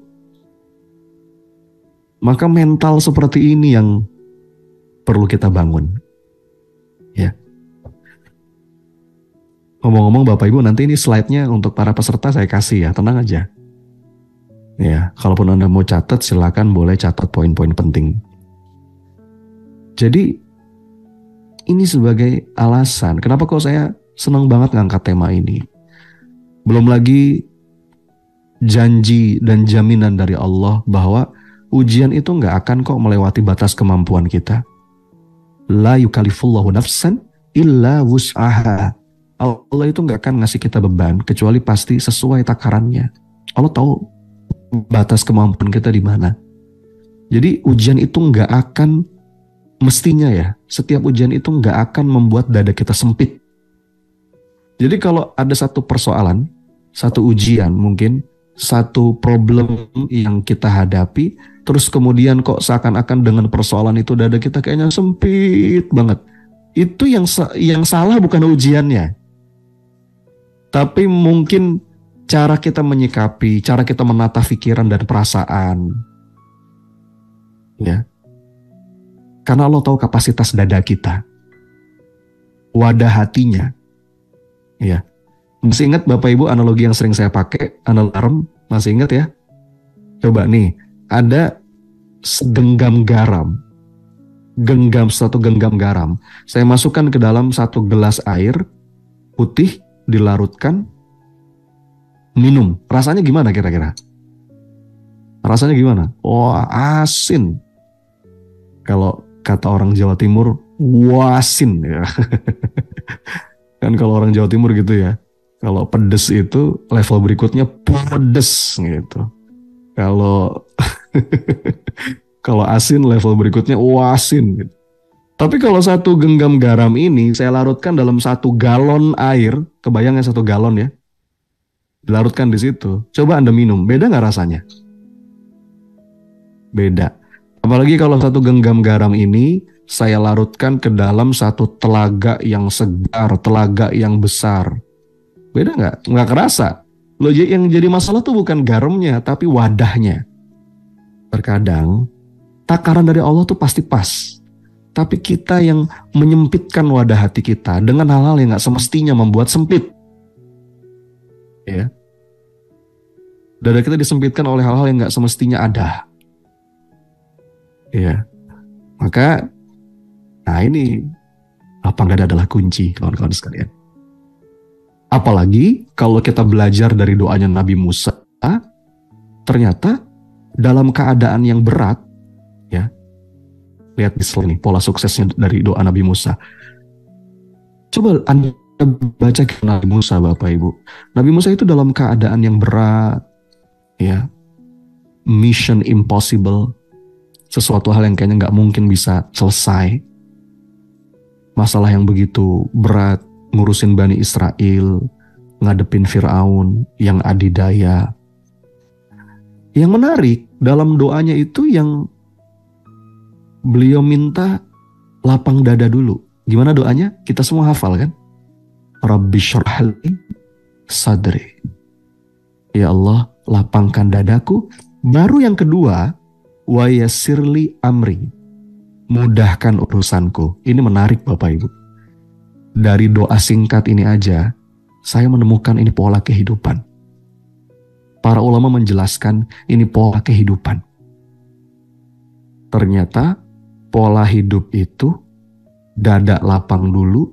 Maka mental seperti ini yang perlu kita bangun. Ya. Ngomong-ngomong Bapak Ibu, nanti ini slide-nya untuk para peserta saya kasih ya, tenang aja. Ya, kalaupun Anda mau catat, silakan boleh catat poin-poin penting. Jadi, ini sebagai alasan, kenapa kok saya senang banget ngangkat tema ini. Belum lagi janji dan jaminan dari Allah bahwa ujian itu gak akan kok melewati batas kemampuan kita. La yukallifullahu nafsan illa wus'aha. Allah itu gak akan ngasih kita beban kecuali pasti sesuai takarannya. Allah tahu batas kemampuan kita di mana. Jadi ujian itu gak akan, mestinya ya, setiap ujian itu gak akan membuat dada kita sempit. Jadi kalau ada satu persoalan, satu ujian mungkin, satu problem yang kita hadapi, terus kemudian kok seakan-akan dengan persoalan itu dada kita kayaknya sempit banget. Itu yang salah bukan ujiannya. Tapi mungkin cara kita menyikapi, cara kita menata pikiran dan perasaan. Ya. Karena Allah tahu kapasitas dada kita. Wadah hatinya. Ya. Masih ingat Bapak Ibu analogi yang sering saya pakai, alarm, masih ingat ya? Coba nih, ada segenggam garam, satu genggam garam. Saya masukkan ke dalam satu gelas air putih, dilarutkan, minum. Rasanya gimana kira-kira? Rasanya gimana? Oh, asin. Kalau kata orang Jawa Timur, wasin ya. Kan kalau orang Jawa Timur gitu ya. Kalau pedes itu level berikutnya pedes gitu. Kalau kalau asin level berikutnya wasin gitu. Tapi kalau satu genggam garam ini saya larutkan dalam 1 galon air, kebayang ya 1 galon ya, dilarutkan di situ. Coba Anda minum, beda nggak rasanya? Beda. Apalagi kalau 1 genggam garam ini saya larutkan ke dalam 1 telaga yang segar, telaga yang besar. Beda nggak? Nggak kerasa. Loh, yang jadi masalah tuh bukan garamnya, tapi wadahnya. Terkadang takaran dari Allah tuh pasti pas. Tapi kita yang menyempitkan wadah hati kita dengan hal-hal yang gak semestinya membuat sempit. Ya. Dada kita disempitkan oleh hal-hal yang gak semestinya ada. Ya. Maka, nah ini, lapang dada adalah kunci, kawan-kawan sekalian. Apalagi kalau kita belajar dari doanya Nabi Musa, ternyata dalam keadaan yang berat, ya, lihat di slide ini pola suksesnya dari doa Nabi Musa. Coba Anda baca ke Nabi Musa, Bapak Ibu. Nabi Musa itu dalam keadaan yang berat, ya, mission impossible, sesuatu hal yang kayaknya nggak mungkin bisa selesai. Masalah yang begitu berat, ngurusin Bani Israel, ngadepin Fir'aun yang adidaya. Yang menarik dalam doanya itu yang beliau minta lapang dada dulu. Gimana doanya? Kita semua hafal kan? Rabbi syrahli sadri. Ya Allah, lapangkan dadaku. Baru yang kedua, wa yassirli amri. Mudahkan urusanku. Ini menarik Bapak Ibu. Dari doa singkat ini aja, saya menemukan ini pola kehidupan. Para ulama menjelaskan ini pola kehidupan. Ternyata pola hidup itu dada lapang dulu,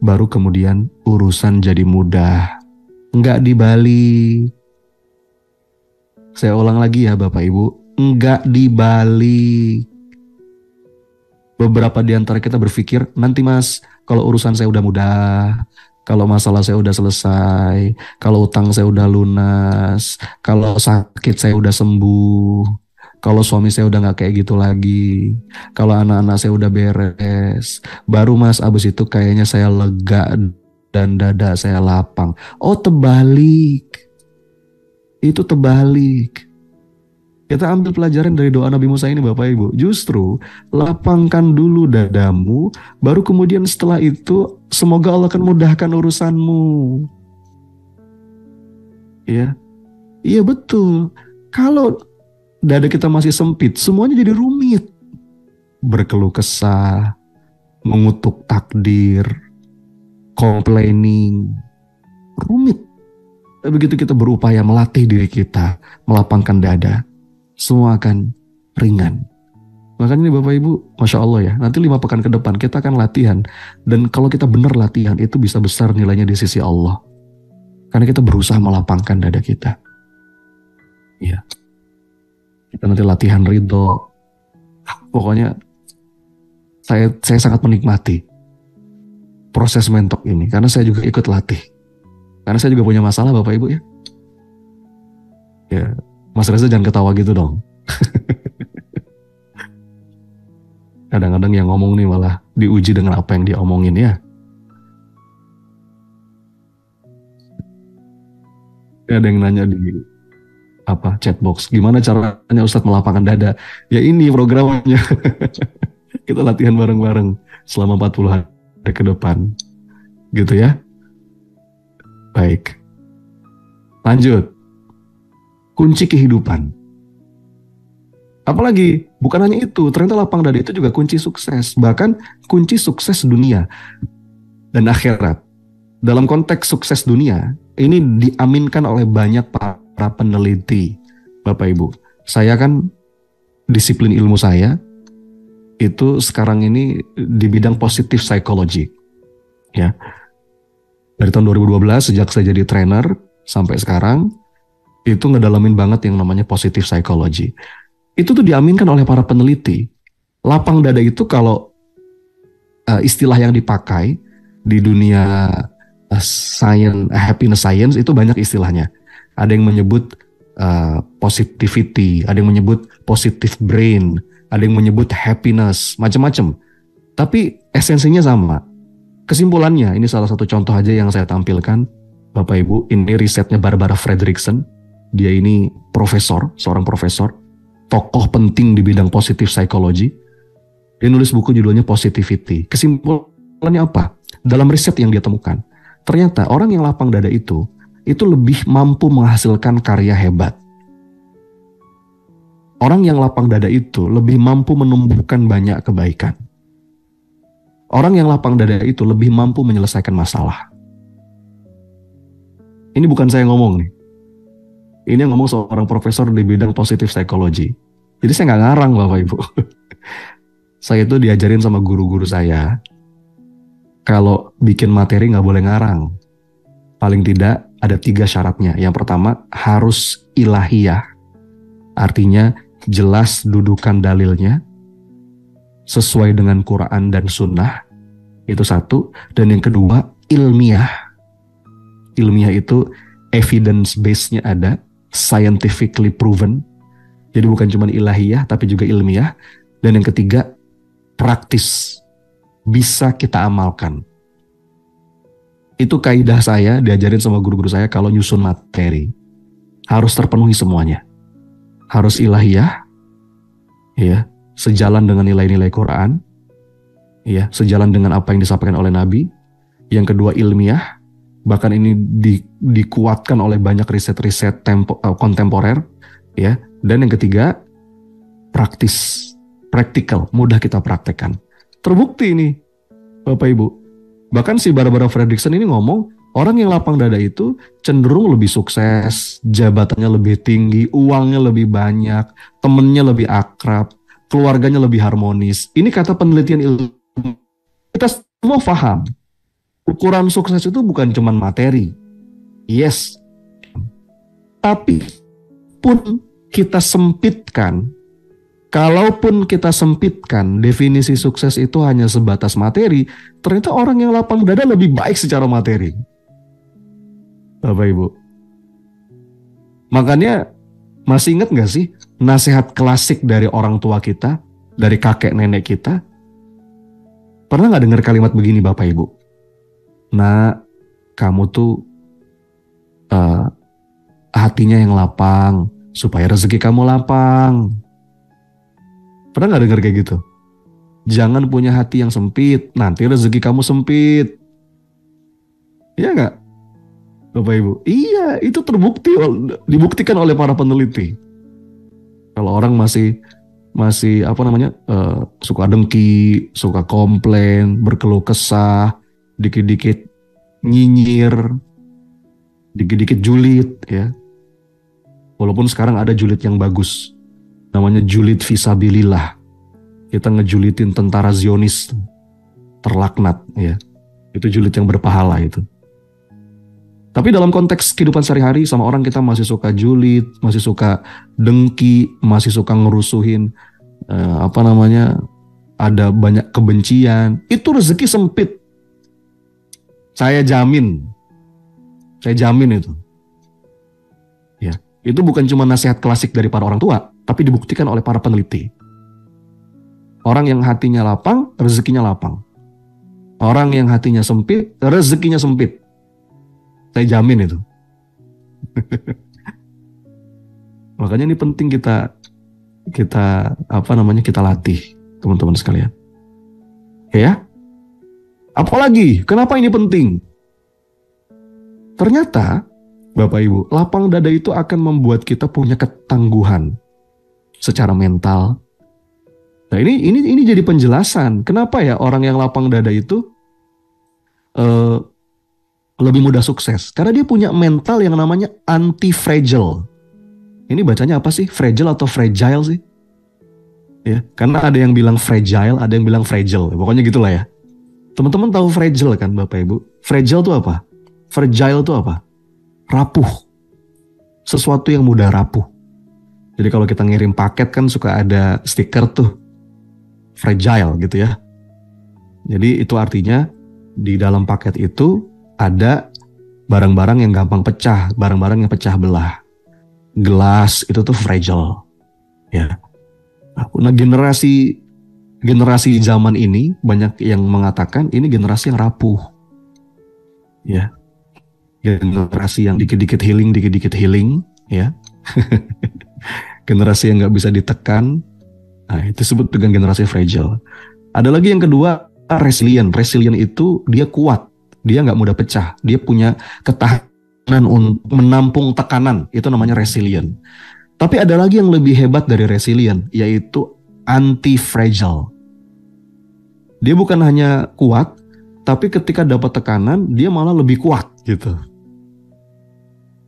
baru kemudian urusan jadi mudah. Enggak dibalik. Saya ulang lagi ya Bapak Ibu, enggak dibalik. Beberapa di antara kita berpikir, nanti Mas, kalau urusan saya udah mudah, kalau masalah saya udah selesai, kalau utang saya udah lunas, kalau sakit saya udah sembuh, kalau suami saya udah gak kayak gitu lagi, kalau anak-anak saya udah beres, baru Mas abis itu kayaknya saya lega dan dada saya lapang. Oh, terbalik. Itu terbalik. Kita ambil pelajaran dari doa Nabi Musa ini Bapak Ibu. Justru lapangkan dulu dadamu, baru kemudian setelah itu semoga Allah akan mudahkan urusanmu. Ya, iya betul. Kalau dada kita masih sempit, semuanya jadi rumit. Berkeluh kesah, mengutuk takdir, complaining, rumit. Begitu kita berupaya melatih diri kita, melapangkan dada, semua akan ringan. Makanya ini Bapak Ibu, Masya Allah ya, nanti 5 pekan ke depan kita akan latihan. Dan kalau kita benar latihan, itu bisa besar nilainya di sisi Allah. Karena kita berusaha melapangkan dada kita. Iya. Kita nanti latihan ridho. Pokoknya saya sangat menikmati proses mentok ini. Karena saya juga ikut latih. Karena saya juga punya masalah Bapak Ibu ya. Ya, Mas Reza jangan ketawa gitu dong. Kadang-kadang yang ngomong nih malah diuji dengan apa yang dia omongin ya. Ada yang nanya di chatbox, gimana caranya Ustadz melapangkan dada? Ya ini programnya. Kita latihan bareng-bareng selama 40 hari ke depan. Gitu ya. Baik. Lanjut. Kunci kehidupan. Apalagi, bukan hanya itu, ternyata lapang dada itu juga kunci sukses. Bahkan kunci sukses dunia dan akhirat. Dalam konteks sukses dunia, ini diaminkan oleh banyak para peneliti, Bapak Ibu. Saya kan disiplin ilmu saya itu sekarang ini di bidang positive psychology. Ya. Dari tahun 2012 sejak saya jadi trainer sampai sekarang itu ngedalamin banget yang namanya positive psychology. Itu tuh diaminkan oleh para peneliti. Lapang dada itu kalau istilah yang dipakai di dunia happiness science itu banyak istilahnya. Ada yang menyebut positivity, ada yang menyebut positive brain, ada yang menyebut happiness, macam-macam. Tapi esensinya sama. Kesimpulannya, ini salah satu contoh aja yang saya tampilkan, Bapak Ibu. Ini risetnya Barbara Fredrickson. Dia ini profesor, seorang profesor, tokoh penting di bidang positive psychology. Dia nulis buku judulnya Positivity. Kesimpulannya apa? Dalam riset yang dia temukan, ternyata orang yang lapang dada itu lebih mampu menghasilkan karya hebat. Orang yang lapang dada itu lebih mampu menumbuhkan banyak kebaikan. Orang yang lapang dada itu lebih mampu menyelesaikan masalah. Ini bukan saya ngomong nih. Ini yang ngomong seorang profesor di bidang positive psychology. Jadi saya nggak ngarang Bapak Ibu. Saya itu diajarin sama guru-guru saya. Kalau bikin materi nggak boleh ngarang. Paling tidak ada 3 syaratnya. Yang pertama harus ilahiyah. Artinya jelas dudukan dalilnya. Sesuai dengan Quran dan Sunnah. Itu satu. Dan yang kedua ilmiah. Ilmiah itu evidence base-nya ada. Scientifically proven. Jadi bukan cuma ilahiyah tapi juga ilmiah. Dan yang ketiga praktis. Bisa kita amalkan. Itu kaidah saya diajarin sama guru-guru saya kalau nyusun materi. Harus terpenuhi semuanya. Harus ilahiyah. Ya, sejalan dengan nilai-nilai Quran. Ya, sejalan dengan apa yang disampaikan oleh Nabi. Yang kedua ilmiah. Bahkan ini dikuatkan oleh banyak riset-riset kontemporer. Ya, dan yang ketiga praktis. Praktikal, mudah kita praktekkan. Terbukti ini, Bapak Ibu. Bahkan si Barbara Fredrickson ini ngomong, orang yang lapang dada itu cenderung lebih sukses, jabatannya lebih tinggi, uangnya lebih banyak, temennya lebih akrab, keluarganya lebih harmonis. Ini kata penelitian ilmu. Kita semua paham, ukuran sukses itu bukan cuma materi. Yes. Tapi pun kita sempitkan, kalaupun kita sempitkan definisi sukses itu hanya sebatas materi, ternyata orang yang lapang dada lebih baik secara materi. Bapak Ibu. Makanya masih ingat gak sih nasihat klasik dari orang tua kita, dari kakek nenek kita? Pernah gak dengar kalimat begini Bapak Ibu? Nah, kamu tuh hatinya yang lapang, supaya rezeki kamu lapang. Pernah gak dengar kayak gitu? Jangan punya hati yang sempit, nanti rezeki kamu sempit. Iya gak? Bapak Ibu? Iya, itu terbukti, dibuktikan oleh para peneliti. Kalau orang masih suka dengki, suka komplain, berkeluh kesah, dikit-dikit nyinyir, dikit-dikit julid, ya. Walaupun sekarang ada julid yang bagus. Namanya julid fisabilillah. Kita ngejulitin tentara Zionis terlaknat, ya. Itu julid yang berpahala itu. Tapi dalam konteks kehidupan sehari-hari sama orang kita masih suka julid, masih suka dengki, masih suka ngerusuhin, ada banyak kebencian. Itu rezeki sempit. Saya jamin itu. Ya, itu bukan cuma nasihat klasik dari para orang tua, tapi dibuktikan oleh para peneliti. Orang yang hatinya lapang, rezekinya lapang. Orang yang hatinya sempit, rezekinya sempit. Saya jamin itu. Makanya ini penting kita latih, teman-teman sekalian. Ya. Apalagi, kenapa ini penting? Ternyata, Bapak Ibu, lapang dada itu akan membuat kita punya ketangguhan secara mental. Nah, ini jadi penjelasan kenapa ya orang yang lapang dada itu lebih mudah sukses. Karena dia punya mental yang namanya anti-fragile. Ini bacanya apa sih? Fragile atau fragile sih? Ya, karena ada yang bilang fragile, ada yang bilang fragile. Pokoknya gitulah ya. Teman-teman tahu fragile kan Bapak Ibu? Fragile itu apa? Fragile itu apa? Rapuh. Sesuatu yang mudah rapuh. Jadi kalau kita ngirim paket kan suka ada stiker tuh. Fragile gitu ya. Jadi itu artinya di dalam paket itu ada barang-barang yang gampang pecah, barang-barang yang pecah belah. Gelas itu tuh fragile. Ya. Nah generasi zaman ini banyak yang mengatakan ini generasi yang rapuh. Ya. Generasi yang dikit-dikit healing, ya. Generasi yang nggak bisa ditekan. Nah, itu disebut dengan generasi fragile. Ada lagi yang kedua, resilient. Resilient itu dia kuat, dia nggak mudah pecah, dia punya ketahanan untuk menampung tekanan. Itu namanya resilient. Tapi ada lagi yang lebih hebat dari resilient, yaitu anti-fragile. Dia bukan hanya kuat, tapi ketika dapat tekanan, dia malah lebih kuat gitu.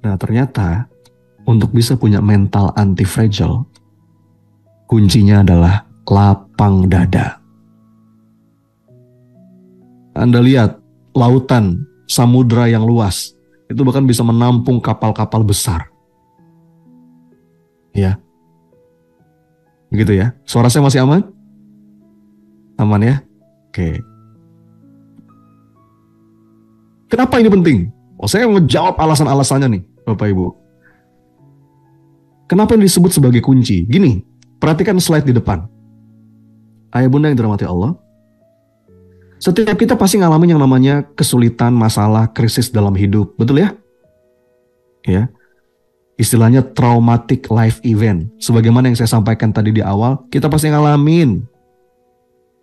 Nah ternyata untuk bisa punya mental anti-fragile, kuncinya adalah lapang dada. Anda lihat lautan, samudra yang luas, itu bahkan bisa menampung kapal-kapal besar. Ya, begitu ya. Suara saya masih aman? Aman ya? Oke. Kenapa ini penting? Saya ngejawab alasan-alasannya nih, Bapak Ibu. Kenapa ini disebut sebagai kunci? Gini, perhatikan slide di depan. Ayah bunda yang dirahmati Allah. Setiap kita pasti ngalamin yang namanya kesulitan, masalah, krisis dalam hidup. Betul ya? Ya. Istilahnya traumatic life event. Sebagaimana yang saya sampaikan tadi di awal, kita pasti ngalamin.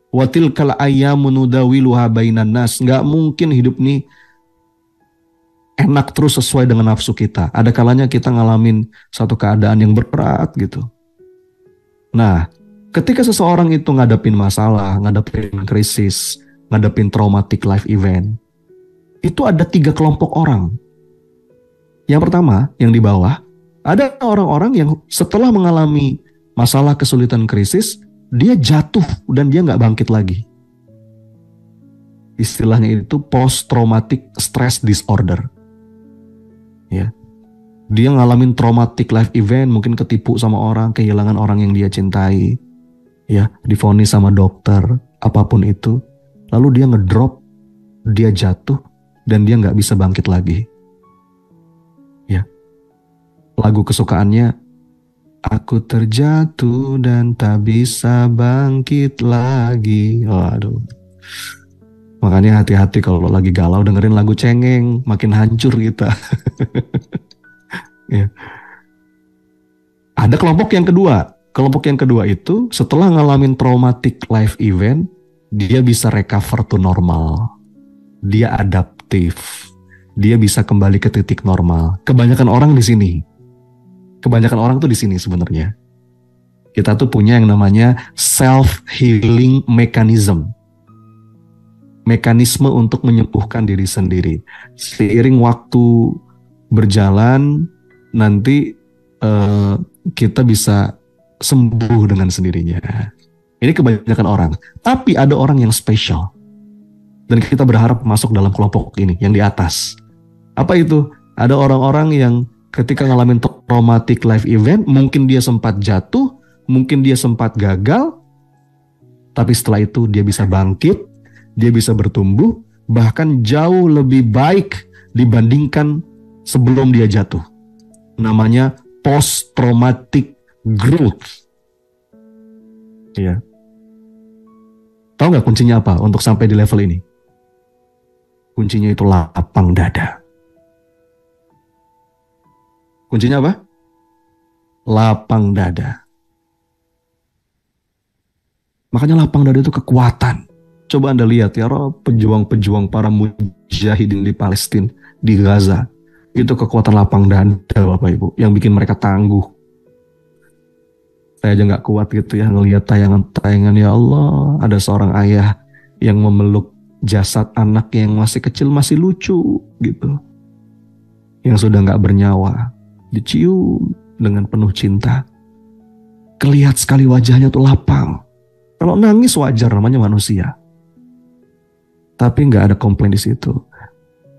Wa tilkal ayyamu nudawiluha bainan nas. Nggak mungkin hidup nih enak terus sesuai dengan nafsu kita. Ada kalanya kita ngalamin satu keadaan yang berat gitu. Nah, ketika seseorang itu ngadepin masalah, ngadepin krisis, ngadepin traumatic life event, itu ada 3 kelompok orang. Yang pertama, yang di bawah, ada orang-orang yang setelah mengalami masalah, kesulitan, krisis, dia jatuh dan dia nggak bangkit lagi. Istilahnya itu post-traumatic stress disorder. Ya. Dia ngalamin traumatic life event, mungkin ketipu sama orang, kehilangan orang yang dia cintai, ya, divonis sama dokter, apapun itu. Lalu dia ngedrop, dia jatuh, dan dia nggak bisa bangkit lagi. Ya, lagu kesukaannya, aku terjatuh dan tak bisa bangkit lagi. Waduh. Makanya hati-hati kalau lagi galau dengerin lagu cengeng, makin hancur kita. Ya. Ada kelompok yang kedua. Kelompok yang kedua itu setelah ngalamin traumatic life event, dia bisa recover to normal. Dia adaptif. Dia bisa kembali ke titik normal. Kebanyakan orang di sini. Kebanyakan orang tuh di sini sebenarnya. Kita tuh punya yang namanya self-healing mechanism. Mekanisme untuk menyembuhkan diri sendiri. Seiring waktu berjalan, nanti kita bisa sembuh dengan sendirinya. Ini kebanyakan orang. Tapi ada orang yang spesial. Dan kita berharap masuk dalam kelompok ini, yang di atas. Apa itu? Ada orang-orang yang ketika ngalamin traumatic life event, mungkin dia sempat jatuh, mungkin dia sempat gagal, tapi setelah itu dia bisa bangkit, dia bisa bertumbuh, bahkan jauh lebih baik dibandingkan sebelum dia jatuh. Namanya post-traumatic growth. Ya. Tahu nggak kuncinya apa untuk sampai di level ini? Kuncinya itu lapang dada. Kuncinya apa? Lapang dada. Makanya lapang dada itu kekuatan. Coba Anda lihat ya, pejuang-pejuang para mujahidin di Palestina, di Gaza. Itu kekuatan lapang dada Bapak Ibu, yang bikin mereka tangguh. Saya aja gak kuat gitu ya ngelihat tayangan-tayangan, ya Allah, ada seorang ayah yang memeluk jasad anak yang masih kecil, masih lucu gitu, yang sudah gak bernyawa, dicium, dengan penuh cinta. Kelihat sekali wajahnya tuh lapang. Kalau nangis wajar, namanya manusia. Tapi nggak ada komplain di situ.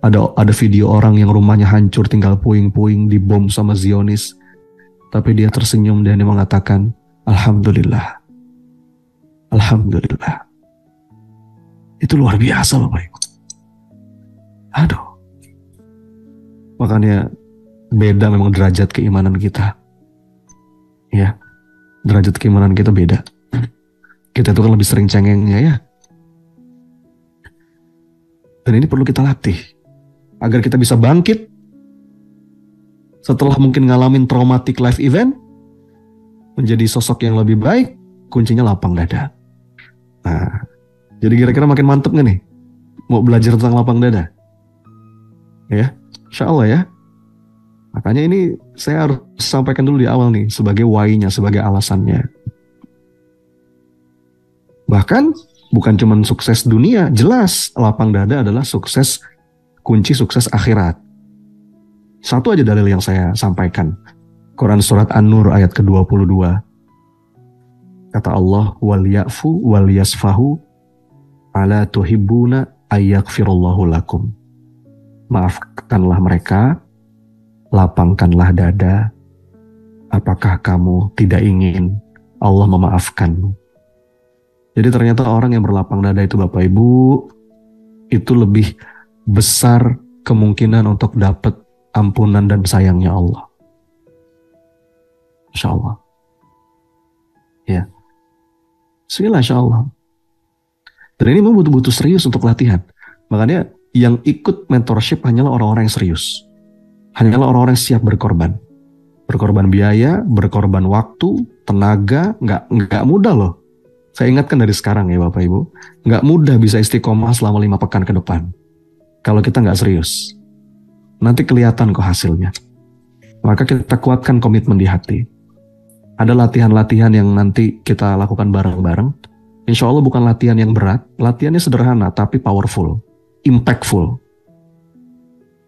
Ada video orang yang rumahnya hancur, tinggal puing-puing, dibom sama Zionis. Tapi dia tersenyum dan dia mengatakan, Alhamdulillah. Alhamdulillah. Itu luar biasa Bapak Ibu. Aduh. Makanya beda memang derajat keimanan kita. Ya. Derajat keimanan kita beda. Kita itu kan lebih sering cengengnya ya. Dan ini perlu kita latih. Agar kita bisa bangkit. Setelah mungkin ngalamin traumatic life event. Menjadi sosok yang lebih baik. Kuncinya lapang dada. Nah. Jadi kira-kira makin mantep gak nih? Mau belajar tentang lapang dada? Ya. Insya Allah ya. Makanya ini saya harus sampaikan dulu di awal nih. Sebagai why-nya, sebagai alasannya. Bahkan bukan cuma sukses dunia, jelas lapang dada adalah kunci sukses akhirat. Satu aja dalil yang saya sampaikan. Quran surat An-Nur ayat ke-22. Kata Allah, wal ya'fu wal yasfahu ala tuhibbuna ayyaghfirallahu lakum. Maafkanlah mereka, lapangkanlah dada. Apakah kamu tidak ingin Allah memaafkanmu? Jadi ternyata orang yang berlapang dada itu Bapak Ibu, itu lebih besar kemungkinan untuk dapat ampunan dan sayangnya Allah. Insya Allah. Ya. Bismillah, insya Allah. Dan ini memang butuh-butuh serius untuk latihan. Makanya yang ikut mentorship hanyalah orang-orang yang serius. Hanyalah orang-orang yang siap berkorban. Berkorban biaya, berkorban waktu, tenaga, nggak mudah loh. Saya ingatkan dari sekarang ya Bapak Ibu, nggak mudah bisa istiqomah selama 5 pekan ke depan. Kalau kita nggak serius, nanti kelihatan kok hasilnya. Maka kita kuatkan komitmen di hati. Ada latihan-latihan yang nanti kita lakukan bareng-bareng. Insya Allah bukan latihan yang berat, latihannya sederhana tapi powerful, impactful.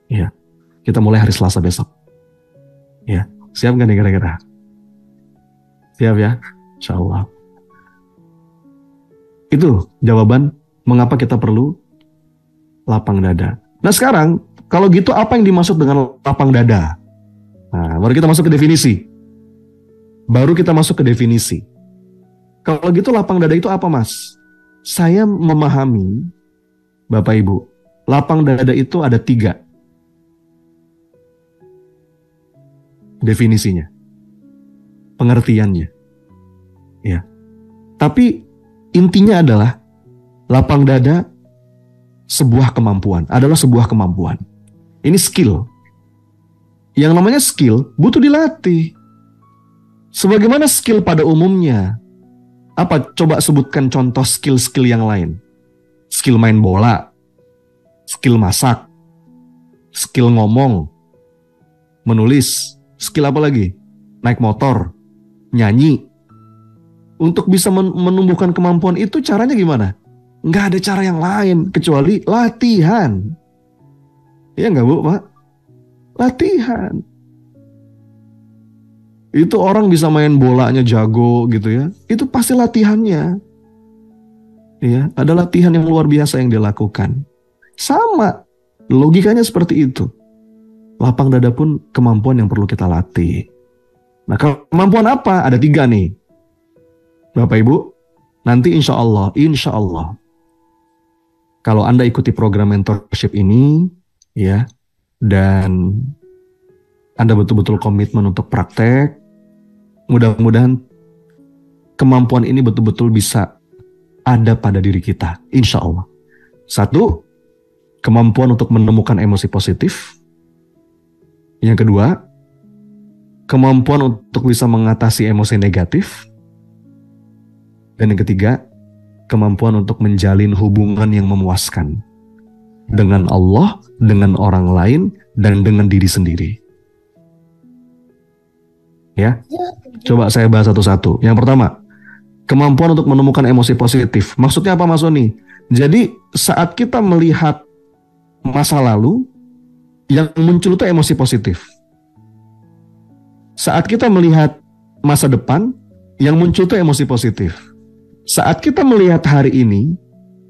Ya, kita mulai hari Selasa besok. Ya, siap nggak nih kira-kira? Siap ya, Insya Allah. Itu jawaban mengapa kita perlu lapang dada. Nah sekarang, kalau gitu apa yang dimaksud dengan lapang dada? Nah, baru kita masuk ke definisi. Kalau gitu lapang dada itu apa Mas? Saya memahami, Bapak Ibu, lapang dada itu ada 3 definisinya, pengertiannya. Ya. Tapi intinya adalah lapang dada adalah sebuah kemampuan. Ini skill. Yang namanya skill butuh dilatih. Sebagaimana skill pada umumnya. Apa? Coba sebutkan contoh skill-skill yang lain. Skill main bola, skill masak, skill ngomong, menulis, skill apa lagi? Naik motor, nyanyi. Untuk bisa menumbuhkan kemampuan itu caranya gimana? Nggak ada cara yang lain kecuali latihan. Iya nggak Bu, Pak? Latihan. Itu orang bisa main bolanya jago gitu ya. Itu pasti latihannya. Ya, ada latihan yang luar biasa yang dilakukan. Sama, logikanya seperti itu. Lapang dada pun kemampuan yang perlu kita latih. Nah, kemampuan apa? Ada 3 nih. Bapak Ibu, nanti insya Allah, kalau Anda ikuti program mentorship ini, ya, dan Anda betul-betul komitmen untuk praktek, mudah-mudahan kemampuan ini betul-betul bisa ada pada diri kita, insya Allah. 1, kemampuan untuk menemukan emosi positif. Yang kedua, kemampuan untuk bisa mengatasi emosi negatif. Dan yang ketiga, kemampuan untuk menjalin hubungan yang memuaskan dengan Allah, dengan orang lain, dan dengan diri sendiri. Ya, coba saya bahas satu-satu. Yang pertama, kemampuan untuk menemukan emosi positif. Maksudnya apa Mas Soni? Jadi saat kita melihat masa lalu, yang muncul itu emosi positif. Saat kita melihat masa depan, yang muncul itu emosi positif. Saat kita melihat hari ini,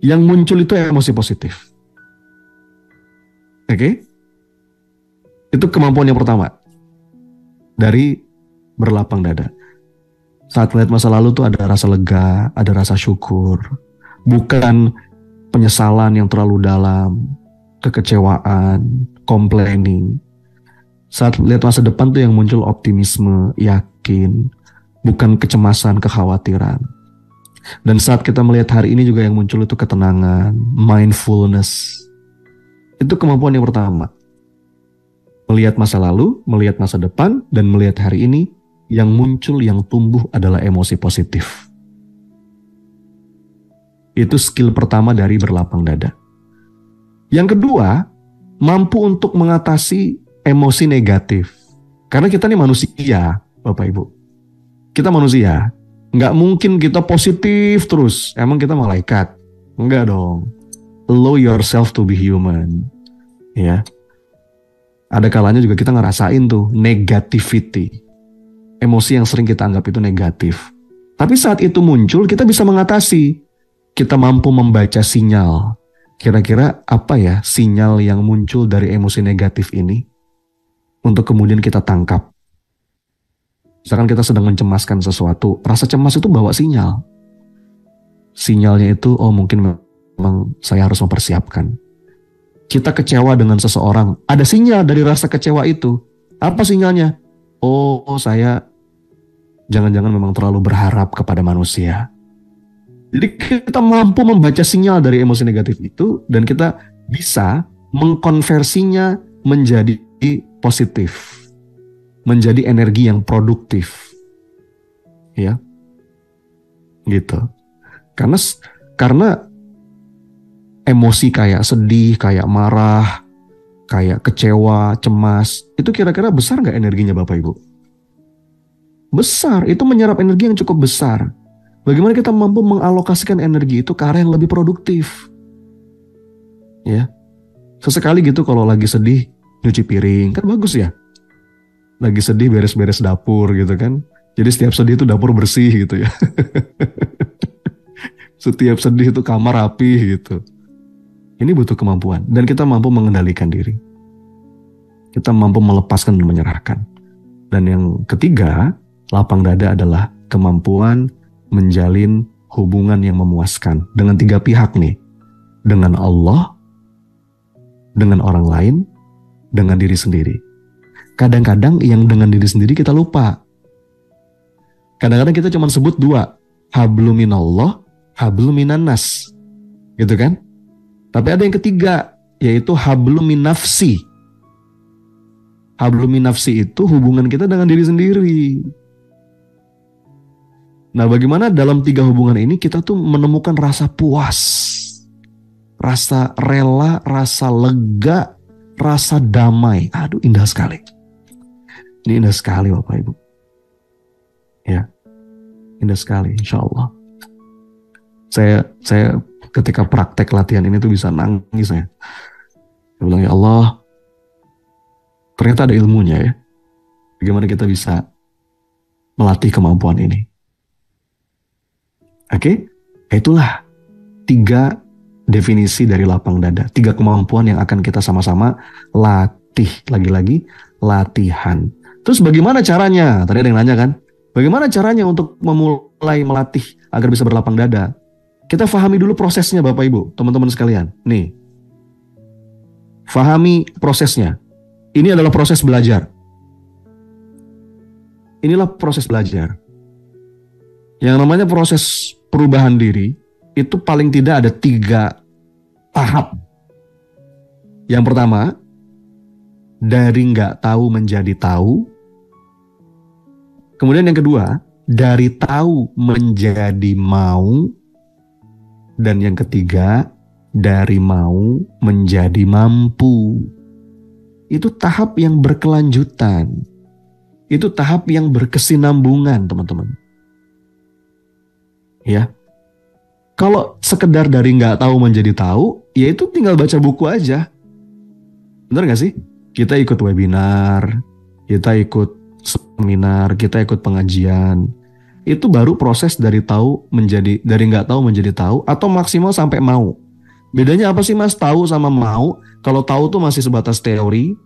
yang muncul itu emosi positif. Oke? Itu kemampuan yang pertama. Dari berlapang dada. Saat melihat masa lalu tuh ada rasa lega, ada rasa syukur. Bukan penyesalan yang terlalu dalam, kekecewaan, complaining. Saat lihat masa depan tuh yang muncul optimisme, yakin, bukan kecemasan, kekhawatiran. Dan saat kita melihat hari ini juga yang muncul itu ketenangan, mindfulness. Itu kemampuan yang pertama. Melihat masa lalu, melihat masa depan, dan melihat hari ini, yang muncul, yang tumbuh adalah emosi positif. Itu skill pertama dari berlapang dada. Yang kedua, mampu untuk mengatasi emosi negatif. Karena kita nih manusia, Bapak Ibu. Kita manusia. Nggak mungkin kita positif terus. Emang kita malaikat? Enggak dong. Allow yourself to be human. Ya. Ada kalanya juga kita ngerasain tuh negativity. Emosi yang sering kita anggap itu negatif. Tapi saat itu muncul, kita bisa mengatasi. Kita mampu membaca sinyal. Kira-kira apa ya sinyal yang muncul dari emosi negatif ini? Untuk kemudian kita tangkap. Misalkan kita sedang mencemaskan sesuatu. Rasa cemas itu bawa sinyal. Sinyalnya itu, oh mungkin memang saya harus mempersiapkan. Kita kecewa dengan seseorang. Ada sinyal dari rasa kecewa itu. Apa sinyalnya? Oh, saya jangan-jangan memang terlalu berharap kepada manusia. Jadi kita mampu membaca sinyal dari emosi negatif itu dan kita bisa mengkonversinya menjadi positif. Menjadi energi yang produktif. Ya. Gitu. Karena emosi kayak sedih, kayak marah, kayak kecewa, cemas, itu kira-kira besar nggak energinya Bapak Ibu? Besar, itu menyerap energi yang cukup besar. Bagaimana kita mampu mengalokasikan energi itu ke arah yang lebih produktif? Ya, sesekali gitu kalau lagi sedih, nyuci piring, kan bagus ya? Lagi sedih beres-beres dapur gitu kan? Jadi setiap sedih itu dapur bersih gitu ya. Setiap sedih itu kamar rapi gitu. Ini butuh kemampuan. Dan kita mampu mengendalikan diri. Kita mampu melepaskan dan menyerahkan. Dan yang ketiga, lapang dada adalah kemampuan menjalin hubungan yang memuaskan. Dengan tiga pihak nih. Dengan Allah, dengan orang lain, dengan diri sendiri. Kadang-kadang yang dengan diri sendiri kita lupa. Kadang-kadang kita cuma sebut dua. Habluminallah, habluminannas. Gitu kan? Tapi ada yang ketiga, yaitu hablum min nafsi. Hablum min nafsi itu hubungan kita dengan diri sendiri. Nah, bagaimana dalam tiga hubungan ini kita tuh menemukan rasa puas, rasa rela, rasa lega, rasa damai. Aduh, indah sekali. Ini indah sekali Bapak Ibu. Ya, indah sekali, insya Allah. Saya ketika praktek latihan ini tuh bisa nangis saya. Saya bilang, ya Allah, ternyata ada ilmunya ya. Bagaimana kita bisa melatih kemampuan ini. Oke, itulah 3 definisi dari lapang dada. 3 kemampuan yang akan kita sama-sama latih. Lagi-lagi, latihan. Terus bagaimana caranya? Tadi ada yang nanya kan? Bagaimana caranya untuk memulai melatih agar bisa berlapang dada? Kita fahami dulu prosesnya Bapak Ibu, teman-teman sekalian. Nih, fahami prosesnya. Ini adalah proses belajar. Inilah proses belajar. Yang namanya proses perubahan diri, itu paling tidak ada 3 tahap. Yang pertama, dari nggak tahu menjadi tahu. Kemudian yang kedua, dari tahu menjadi mau. Dan yang ketiga, dari mau menjadi mampu. Itu tahap yang berkelanjutan. Itu tahap yang berkesinambungan, teman-teman. Ya. Kalau sekedar dari nggak tahu menjadi tahu, ya itu tinggal baca buku aja. Benar nggak sih? Kita ikut webinar, kita ikut seminar, kita ikut pengajian. Itu baru proses dari nggak tahu menjadi tahu atau maksimal sampai mau. Bedanya apa sih Mas tahu sama mau? Kalau tahu tuh masih sebatas teori,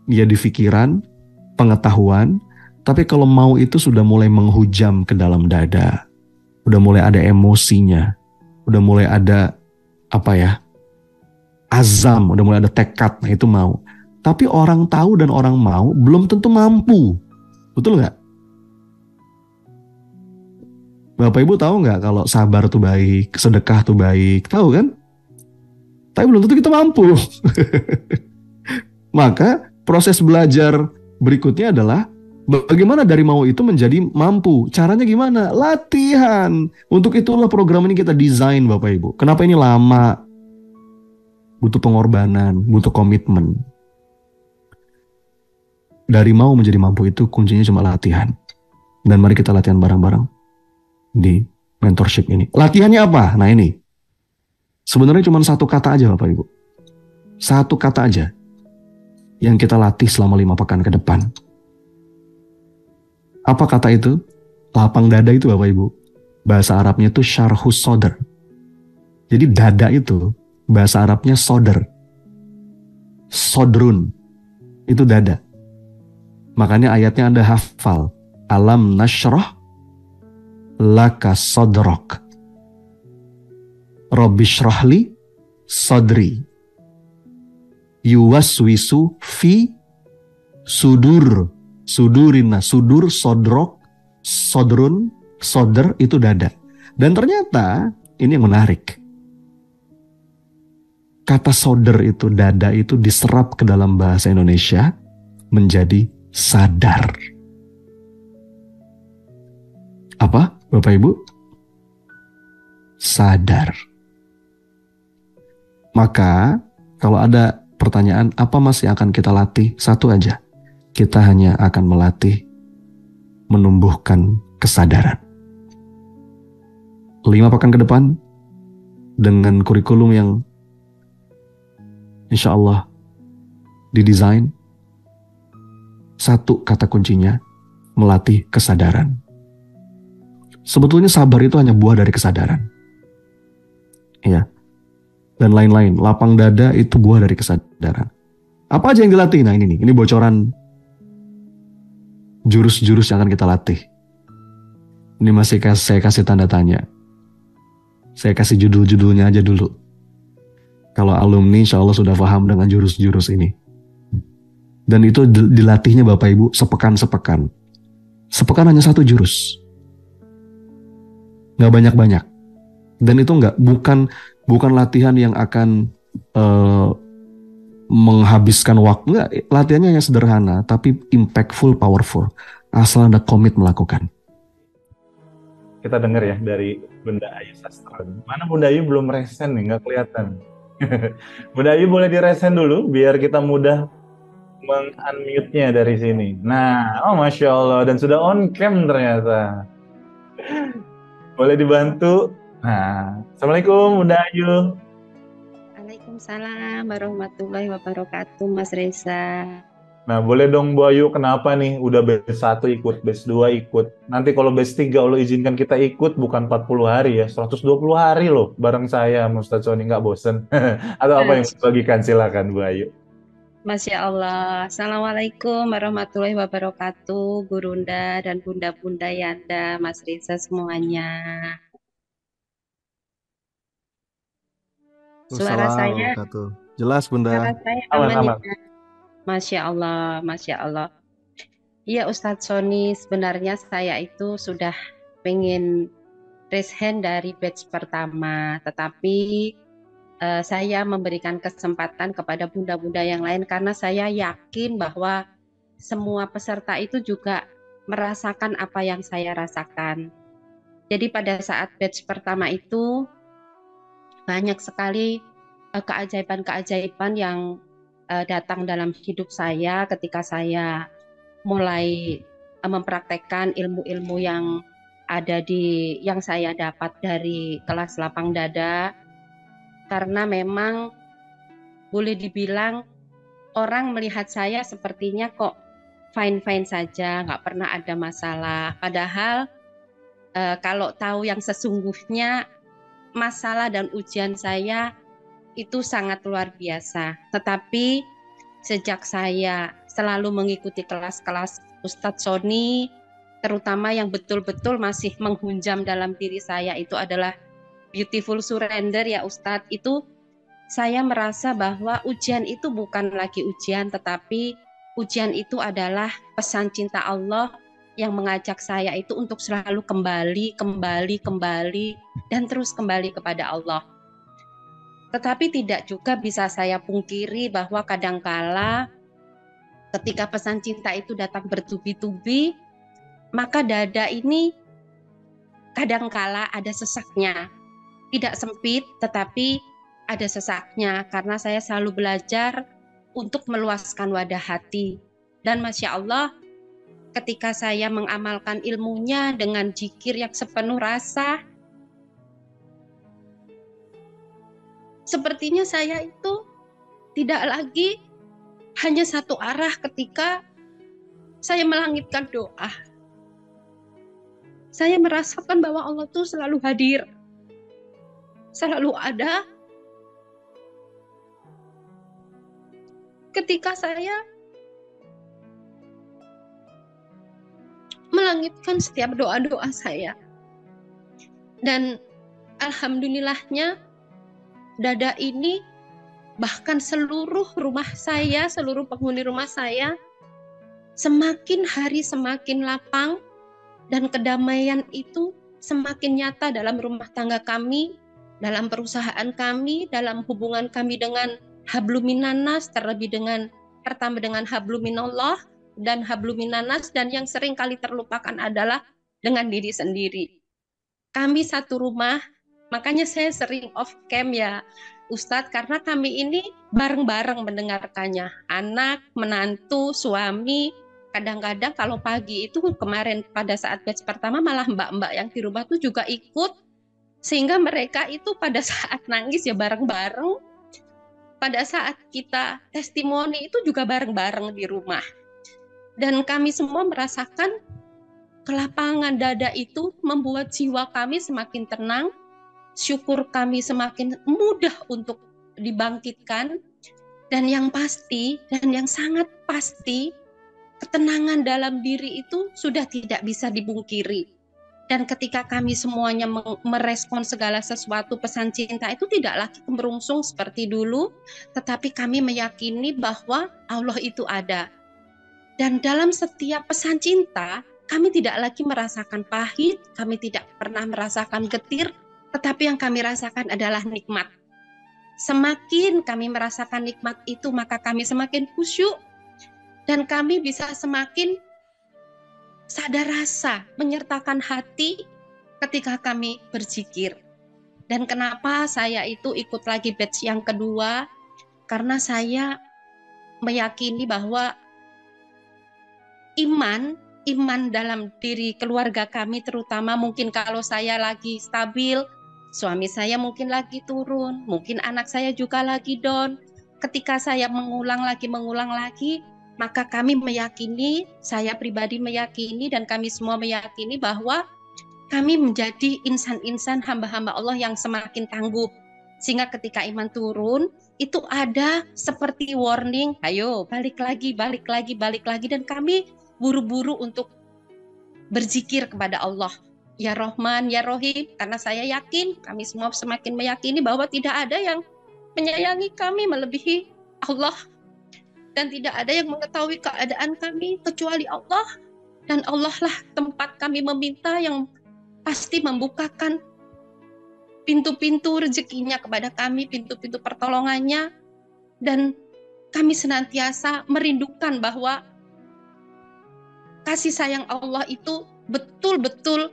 ya di pikiran, pengetahuan. Tapi kalau mau itu sudah mulai menghujam ke dalam dada. Udah mulai ada emosinya. Udah mulai ada azam, udah mulai ada tekad. Nah itu mau. Tapi orang tahu dan orang mau belum tentu mampu. Betul nggak? Bapak Ibu tahu nggak kalau sabar tuh baik, sedekah tuh baik, tahu kan? Tapi belum tentu kita mampu. Maka proses belajar berikutnya adalah bagaimana dari mau itu menjadi mampu. Caranya gimana? Latihan. Untuk itulah program ini kita desain Bapak Ibu. Kenapa ini lama? Butuh pengorbanan, butuh komitmen. Dari mau menjadi mampu itu kuncinya cuma latihan. Dan mari kita latihan bareng-bareng di mentorship ini. Latihannya apa? Nah ini. Sebenarnya cuma satu kata aja Bapak Ibu. Satu kata aja. Yang kita latih selama 5 pekan ke depan. Apa kata itu? Lapang dada itu Bapak Ibu. Bahasa Arabnya itu syarhus sodr. Jadi dada itu bahasa Arabnya sodr. Sodrun. Itu dada. Makanya ayatnya Anda hafal. Alam nashrah laka sodrok. Rabbishrahli sodri. Yuwaswisu fi sudur. Sudurina. Sudur, sodrok, sodrun, sodr itu dada. Dan ternyata ini yang menarik. Kata sodr itu, dada itu diserap ke dalam bahasa Indonesia menjadi sadar. Apa Bapak Ibu? Sadar. Maka kalau ada pertanyaan apa Mas yang akan kita latih? Satu aja. Kita hanya akan melatih menumbuhkan kesadaran. 5 pekan ke depan dengan kurikulum yang insya Allah didesain. Satu kata kuncinya, melatih kesadaran. Sebetulnya sabar itu hanya buah dari kesadaran. Ya. Dan lain-lain. Lapang dada itu buah dari kesadaran. Apa aja yang dilatih? Nah ini nih. Ini bocoran jurus-jurus yang akan kita latih. Ini masih saya kasih tanda tanya. Saya kasih judul-judulnya aja dulu. Kalau alumni insya Allah sudah paham dengan jurus-jurus ini. Dan itu dilatihnya Bapak Ibu sepekan-sepekan. Sepekan hanya 1 jurus. Nggak banyak-banyak. Dan itu bukan latihan yang akan menghabiskan waktu. Nggak, latihannya hanya sederhana, tapi impactful, powerful. Asal Anda komit melakukan. Kita dengar ya dari Bunda Ayu Sastra. Mana Bunda Ayu belum resen nih, nggak kelihatan. Bunda Ayu boleh diresen dulu, biar kita mudah meng-unmute-nya dari sini. Nah, oh Masya Allah, dan sudah on cam ternyata. Boleh dibantu? Nah, Assalamualaikum Bunda Ayu. Waalaikumsalam warahmatullahi wabarakatuh, Mas Reza. Nah, boleh dong Bu Ayu, kenapa nih? Udah batch 1 ikut, batch 2 ikut. Nanti kalau batch 3 Allah izinkan kita ikut, bukan 40 hari ya, 120 hari loh bareng saya, Ustadz Sony, nggak bosen. Atau apa yang dibagikan, silakan Bu Ayu. Masya Allah. Assalamualaikum warahmatullahi wabarakatuh, Gurunda dan Bunda-Bunda Yanda, Mas Reza semuanya. Suara saya jelas Bunda. Suara saya aman. Masya Allah, Masya Allah. Iya Ustadz Sony, sebenarnya saya itu sudah pengen raise hand dari batch pertama, tetapi saya memberikan kesempatan kepada bunda-bunda yang lain karena saya yakin bahwa semua peserta itu juga merasakan apa yang saya rasakan. Jadi pada saat batch pertama itu banyak sekali keajaiban-keajaiban yang datang dalam hidup saya ketika saya mulai mempraktekkan ilmu-ilmu yang ada yang saya dapat dari kelas lapang dada. Karena memang boleh dibilang orang melihat saya sepertinya kok fine-fine saja, nggak pernah ada masalah. Padahal kalau tahu yang sesungguhnya, masalah dan ujian saya itu sangat luar biasa. Tetapi sejak saya selalu mengikuti kelas-kelas Ustadz Sony, terutama yang betul-betul masih menghunjam dalam diri saya itu adalah Beautiful Surrender ya Ustadz, itu saya merasa bahwa ujian itu bukan lagi ujian, tetapi ujian itu adalah pesan cinta Allah yang mengajak saya itu untuk selalu kembali, dan terus kembali kepada Allah. Tetapi tidak juga bisa saya pungkiri bahwa kadangkala ketika pesan cinta itu datang bertubi-tubi, maka dada ini kadangkala ada sesaknya. Tidak sempit, tetapi ada sesaknya, karena saya selalu belajar untuk meluaskan wadah hati. Dan Masya Allah, ketika saya mengamalkan ilmunya dengan zikir yang sepenuh rasa, sepertinya saya itu tidak lagi hanya satu arah ketika saya melangitkan doa. Saya merasakan bahwa Allah itu selalu hadir, selalu ada ketika saya melangitkan setiap doa-doa saya. Dan alhamdulillahnya dada ini, bahkan seluruh rumah saya, seluruh penghuni rumah saya, semakin hari semakin lapang, dan kedamaian itu semakin nyata dalam rumah tangga kami, dalam perusahaan kami, dalam hubungan kami dengan habluminanas, terlebih pertama dengan habluminallah dan habluminanas, dan yang sering kali terlupakan adalah dengan diri sendiri. Kami satu rumah, makanya saya sering off cam ya Ustadz, karena kami ini bareng-bareng mendengarkannya. Anak, menantu, suami, kadang-kadang kalau pagi itu kemarin pada saat batch pertama malah mbak-mbak yang di rumah tuh juga ikut, sehingga mereka itu pada saat nangis ya bareng-bareng, pada saat kita testimoni itu juga bareng-bareng di rumah. Dan kami semua merasakan kelapangan dada itu membuat jiwa kami semakin tenang, syukur kami semakin mudah untuk dibangkitkan, dan yang pasti dan yang sangat pasti, ketenangan dalam diri itu sudah tidak bisa dibungkiri. Dan ketika kami semuanya merespon segala sesuatu pesan cinta itu tidak lagi kemerungsung seperti dulu, tetapi kami meyakini bahwa Allah itu ada. Dan dalam setiap pesan cinta, kami tidak lagi merasakan pahit, kami tidak pernah merasakan getir, tetapi yang kami rasakan adalah nikmat. Semakin kami merasakan nikmat itu, maka kami semakin khusyuk, dan kami bisa semakin sadar rasa, menyertakan hati ketika kami berzikir. Dan kenapa saya itu ikut lagi batch yang kedua? Karena saya meyakini bahwa iman dalam diri keluarga kami, terutama mungkin kalau saya lagi stabil, suami saya mungkin lagi turun, mungkin anak saya juga lagi down. Ketika saya mengulang lagi, maka kami meyakini, saya pribadi meyakini, dan kami semua meyakini bahwa kami menjadi insan-insan hamba-hamba Allah yang semakin tangguh. Sehingga ketika iman turun, itu ada seperti warning, ayo balik lagi, dan kami buru-buru untuk berzikir kepada Allah. Ya Rahman, Ya Rahim, karena saya yakin, kami semua semakin meyakini bahwa tidak ada yang menyayangi kami melebihi Allah. Dan tidak ada yang mengetahui keadaan kami kecuali Allah. Dan Allah lah tempat kami meminta yang pasti membukakan pintu-pintu rezekinya kepada kami, pintu-pintu pertolongannya. Dan kami senantiasa merindukan bahwa kasih sayang Allah itu betul-betul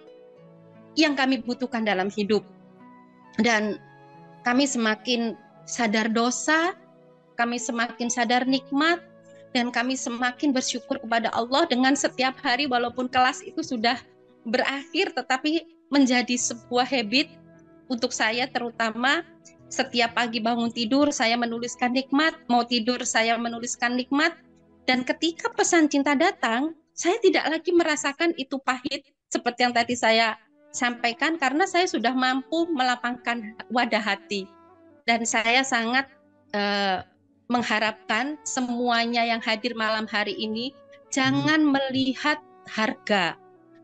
yang kami butuhkan dalam hidup. Dan kami semakin sadar dosa, kami semakin sadar nikmat, dan kami semakin bersyukur kepada Allah dengan setiap hari, walaupun kelas itu sudah berakhir, tetapi menjadi sebuah habit untuk saya, terutama setiap pagi bangun tidur saya menuliskan nikmat, mau tidur saya menuliskan nikmat, Dan ketika pesan cinta datang, saya tidak lagi merasakan itu pahit seperti yang tadi saya sampaikan, karena saya sudah mampu melapangkan wadah hati. Dan saya sangat mengharapkan semuanya yang hadir malam hari ini jangan melihat harga,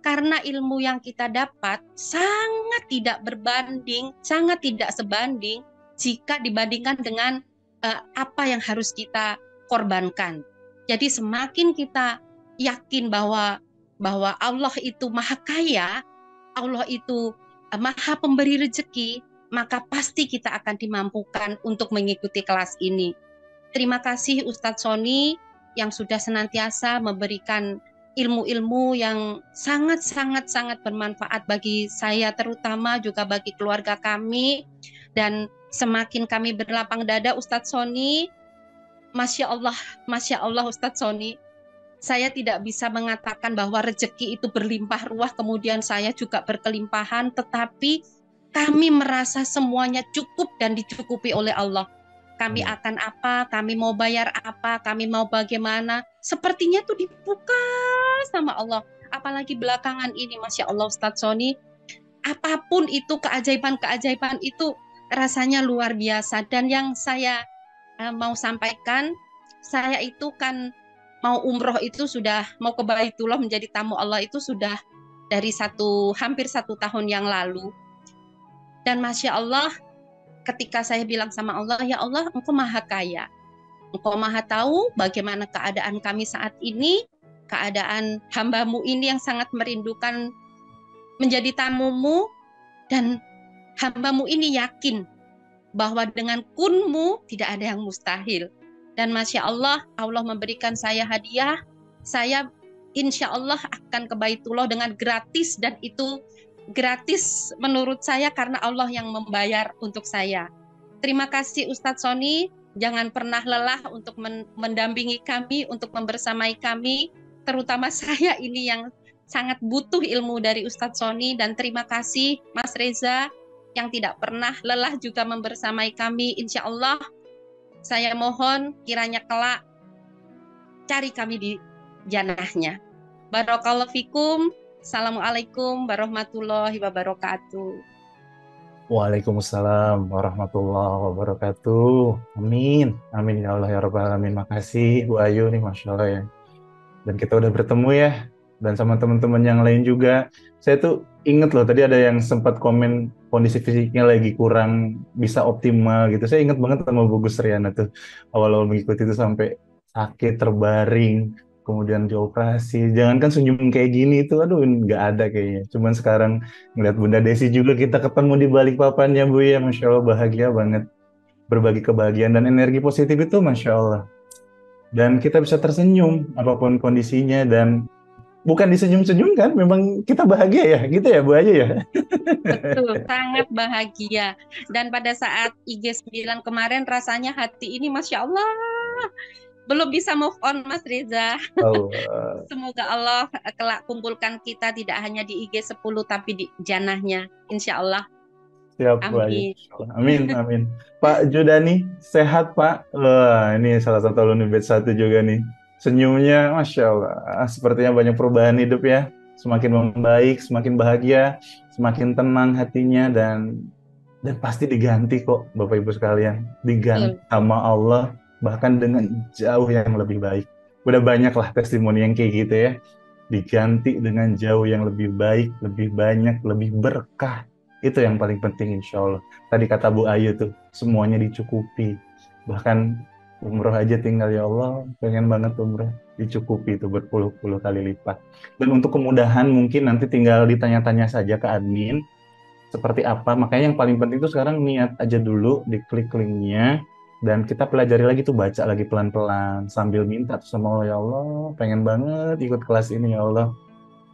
karena ilmu yang kita dapat sangat tidak berbanding, sangat tidak sebanding jika dibandingkan dengan apa yang harus kita korbankan. Jadi semakin kita yakin bahwa Allah itu maha kaya, Allah itu maha pemberi rezeki, maka pasti kita akan dimampukan untuk mengikuti kelas ini. Terima kasih Ustadz Sony yang sudah senantiasa memberikan ilmu-ilmu yang sangat bermanfaat bagi saya, terutama juga bagi keluarga kami. Dan semakin kami berlapang dada Ustadz Sony, Masya Allah Ustadz Sony, saya tidak bisa mengatakan bahwa rezeki itu berlimpah ruah, kemudian saya juga berkelimpahan, tetapi kami merasa semuanya cukup dan dicukupi oleh Allah. Kami akan apa, kami mau bayar apa, kami mau bagaimana, sepertinya tuh dibuka sama Allah. Apalagi belakangan ini, Masya Allah Ustadz Sony, apapun itu, keajaiban-keajaiban itu rasanya luar biasa. Dan yang saya mau sampaikan, saya itu kan mau umroh itu sudah, mau ke Baitullah menjadi tamu Allah itu sudah dari hampir 1 tahun yang lalu. Dan Masya Allah, ketika saya bilang sama Allah, ya Allah, Engkau maha kaya, Engkau maha tahu bagaimana keadaan kami saat ini, keadaan hambamu ini yang sangat merindukan menjadi tamumu, dan hambamu ini yakin bahwa dengan kunmu tidak ada yang mustahil. Dan Masya Allah, Allah memberikan saya hadiah, saya insya Allah akan ke Baitullah dengan gratis, dan itu gratis menurut saya karena Allah yang membayar untuk saya. Terima kasih Ustadz Sony, jangan pernah lelah untuk mendampingi kami, untuk membersamai kami, terutama saya ini yang sangat butuh ilmu dari Ustadz Sony. Dan terima kasih Mas Reza yang tidak pernah lelah juga membersamai kami. Insya Allah saya mohon kiranya kelak cari kami di janahnya. Barakallahu fikum. Assalamualaikum warahmatullahi wabarakatuh. Waalaikumsalam warahmatullahi wabarakatuh. Amin. Amin ya Allah ya Rabbal Alamin. Makasih Bu Ayu nih, Masya Allah ya. Dan kita udah bertemu ya. Dan sama teman-teman yang lain juga. Saya tuh inget loh, tadi ada yang sempat komen kondisi fisiknya lagi kurang bisa optimal gitu. Saya inget banget sama Bu Gus Riana tuh. Awal-awal mengikuti itu sampai sakit, terbaring, kemudian dioperasi. Jangankan senyum kayak gini itu, aduh nggak ada kayaknya. Cuman sekarang ngeliat Bunda Desi juga kita ketemu di Balikpapan ya Bu ya, Masya Allah bahagia banget. Berbagi kebahagiaan dan energi positif itu Masya Allah. Dan kita bisa tersenyum apapun kondisinya, dan bukan disenyum-senyum kan, memang kita bahagia ya, gitu ya Bu Ayu ya. Betul, sangat bahagia. Dan pada saat IG9 kemarin rasanya hati ini Masya Allah belum bisa move on Mas Reza. Semoga Allah kelak kumpulkan kita tidak hanya di IG10 tapi di janahnya, insya Allah. Siap Bu Ayu. Amin, amin. Pak Judani, sehat Pak? Wah, ini salah satu alumni batch 1 juga nih. Senyumnya, Masya Allah. Sepertinya banyak perubahan hidup ya. Semakin membaik, semakin bahagia, semakin tenang hatinya, dan pasti diganti kok Bapak Ibu sekalian. Diganti sama Allah, bahkan dengan jauh yang lebih baik. Udah banyak lah testimoni yang kayak gitu ya. Diganti dengan jauh yang lebih baik, lebih banyak, lebih berkah. Itu yang paling penting insya Allah. Tadi kata Bu Ayu tuh, semuanya dicukupi. Bahkan umroh aja tinggal, ya Allah, pengen banget umroh. Dicukupi itu berpuluh-puluh kali lipat. Dan untuk kemudahan mungkin nanti tinggal ditanya-tanya saja ke admin. Seperti apa, makanya yang paling penting itu sekarang niat aja dulu, diklik linknya. Dan kita pelajari lagi tuh, baca lagi pelan-pelan. Sambil minta tuh sama Allah, ya Allah, pengen banget ikut kelas ini ya Allah.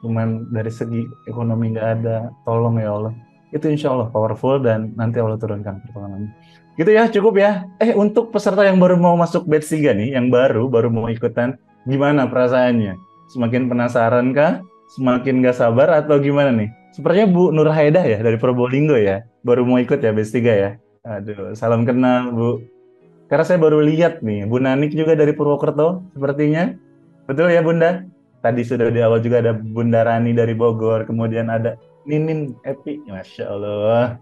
Cuman dari segi ekonomi nggak ada, tolong ya Allah. Itu insya Allah powerful, dan nanti Allah turunkan pertolongannya. Gitu ya, cukup ya. Untuk peserta yang baru mau masuk batch 3 nih, yang baru mau ikutan, gimana perasaannya? Semakin penasaran kah? Semakin gak sabar atau gimana nih? Sepertinya Bu Nur Haidah ya, dari Probolinggo ya, baru mau ikut ya batch 3 ya. Aduh, salam kenal Bu. Karena saya baru lihat nih, Bu Nanik juga dari Purwokerto sepertinya. Betul ya Bunda? Tadi sudah di awal juga ada Bunda Rani dari Bogor, kemudian ada Ninin Epi, Masya Allah.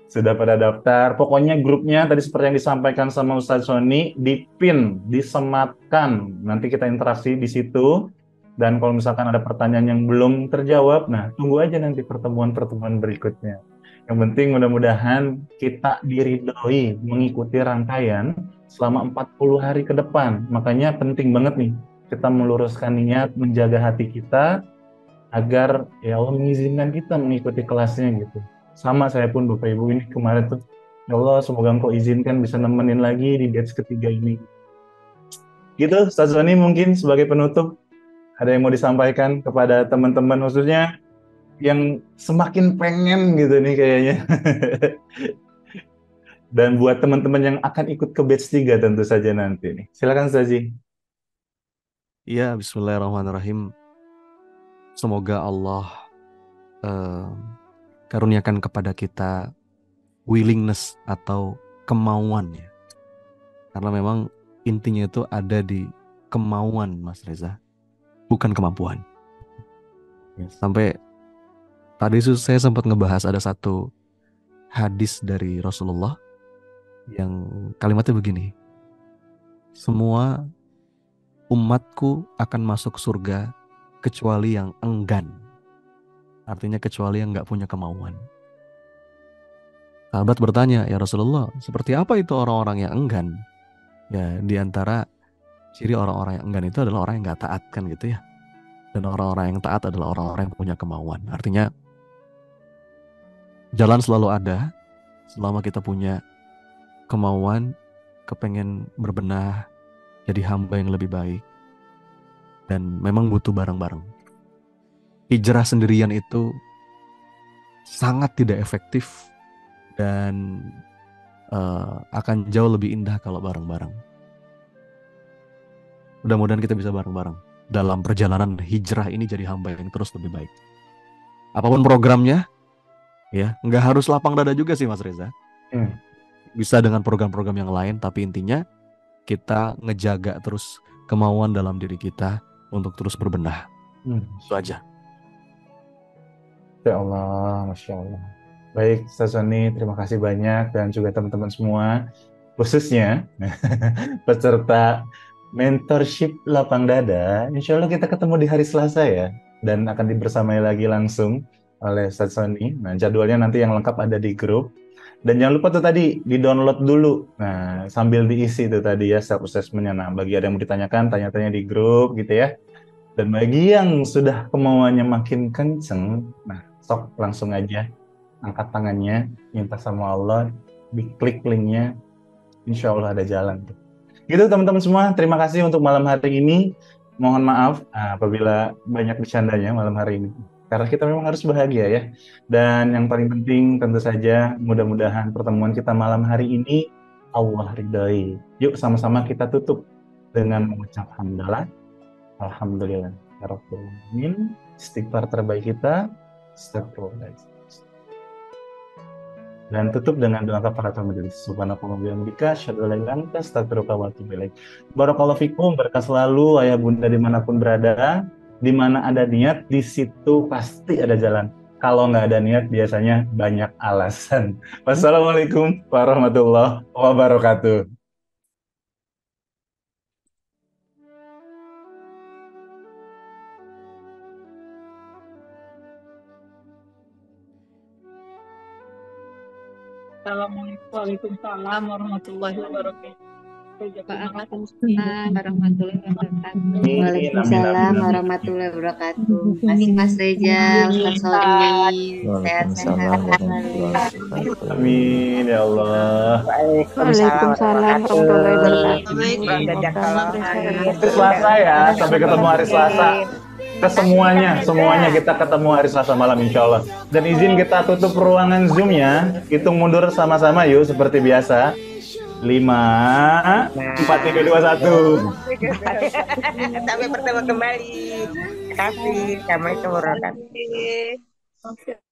Sudah pada daftar. Pokoknya grupnya tadi seperti yang disampaikan sama Ustadz Sony, dipin, disematkan. Nanti kita interaksi di situ. Dan kalau misalkan ada pertanyaan yang belum terjawab, nah tunggu aja nanti pertemuan-pertemuan berikutnya. Yang penting mudah-mudahan kita diridhoi mengikuti rangkaian selama 40 hari ke depan. Makanya penting banget nih kita meluruskan niat, menjaga hati kita agar ya Allah mengizinkan kita mengikuti kelasnya gitu. Sama saya pun Bapak Ibu ini kemarin tuh, ya Allah semoga Engkau izinkan bisa nemenin lagi di batch ketiga ini. Gitu, Ustaz Zoni mungkin sebagai penutup ada yang mau disampaikan kepada teman-teman khususnya yang semakin pengen gitu nih kayaknya. Dan buat teman-teman yang akan ikut ke batch 3 tentu saja nanti nih. Silakan Ustazi. Ya, bismillahirrahmanirrahim. Semoga Allah karuniakan kepada kita willingness atau kemauan ya. Karena memang intinya itu ada di kemauan, Mas Reza, bukan kemampuan. Sampai tadi saya sempat ngebahas ada satu hadis dari Rasulullah yang kalimatnya begini: semua umatku akan masuk surga kecuali yang enggan. Artinya kecuali yang nggak punya kemauan. Sahabat bertanya, ya Rasulullah, seperti apa itu orang-orang yang enggan? Ya, di antara ciri orang-orang yang enggan itu adalah orang yang nggak taat kan gitu ya. Dan orang-orang yang taat adalah orang-orang yang punya kemauan. Artinya jalan selalu ada selama kita punya kemauan, kepengen berbenah, jadi hamba yang lebih baik. Dan memang butuh bareng-bareng. Hijrah sendirian itu sangat tidak efektif dan akan jauh lebih indah kalau bareng-bareng. Mudah-mudahan kita bisa bareng-bareng dalam perjalanan hijrah ini jadi hamba yang terus lebih baik. Apapun programnya, ya nggak harus lapang dada juga sih Mas Reza. Bisa dengan program-program yang lain, tapi intinya kita ngejaga terus kemauan dalam diri kita untuk terus berbenah. Itu aja. Ya Allah, Masya Allah. Baik, Ustaz Sony, terima kasih banyak dan juga teman-teman semua, khususnya peserta mentorship lapang dada. Insya Allah kita ketemu di hari Selasa ya, dan akan dibersamai lagi langsung oleh Ustaz Sony. Nah, jadwalnya nanti yang lengkap ada di grup. Dan jangan lupa tuh tadi di-download dulu. Nah, sambil diisi tuh tadi ya self-assessment-nya. Nah, bagi ada yang mau ditanyakan, tanya-tanya di grup gitu ya. Dan bagi yang sudah kemauannya makin kenceng, nah sok langsung aja angkat tangannya, minta sama Allah, diklik linknya, insya Allah ada jalan. Gitu teman-teman semua, terima kasih untuk malam hari ini. Mohon maaf apabila banyak bercandanya malam hari ini. Karena kita memang harus bahagia ya. Dan yang paling penting tentu saja mudah-mudahan pertemuan kita malam hari ini Allah ridhai. Yuk sama-sama kita tutup dengan mengucap hamdalah. Alhamdulillah. Ya Rabbil Alamin. Istighfar terbaik kita. Astagfirullahaladzim. Dan tutup dengan doa kafaratul majelis. Subhanallah wa bihamdika, asyhadu an la ilaha illa anta, astaghfiruka wa atubu ilaik. Barakallahu fikum, berkah selalu ayah bunda dimanapun berada. Di mana ada niat, di situ pasti ada jalan. Kalau nggak ada niat, biasanya banyak alasan. Wassalamualaikum warahmatullahi wabarakatuh. Assalamualaikum, waalaikumsalam warahmatullahi wabarakatuh. Waalaikumsalam warahmatullahi wabarakatuh. Waalaikumsalam warahmatullahi wabarakatuh. Masih Mas Reza, Ustaz Sony, sehat-sehat. Amin ya Allah. Waalaikumsalam warahmatullahi wabarakatuh. Selasa ya, sampai ketemu hari Selasa. Semuanya kita ketemu hari Selasa malam insya Allah. Dan izin kita tutup ruangan Zoom-nya. Hitung mundur sama-sama yuk seperti biasa. 5, 4, 3, 2, 1. Sampai bertemu kembali. Terima kasih. Assalamualaikum warahmatullahi wabarakatuh.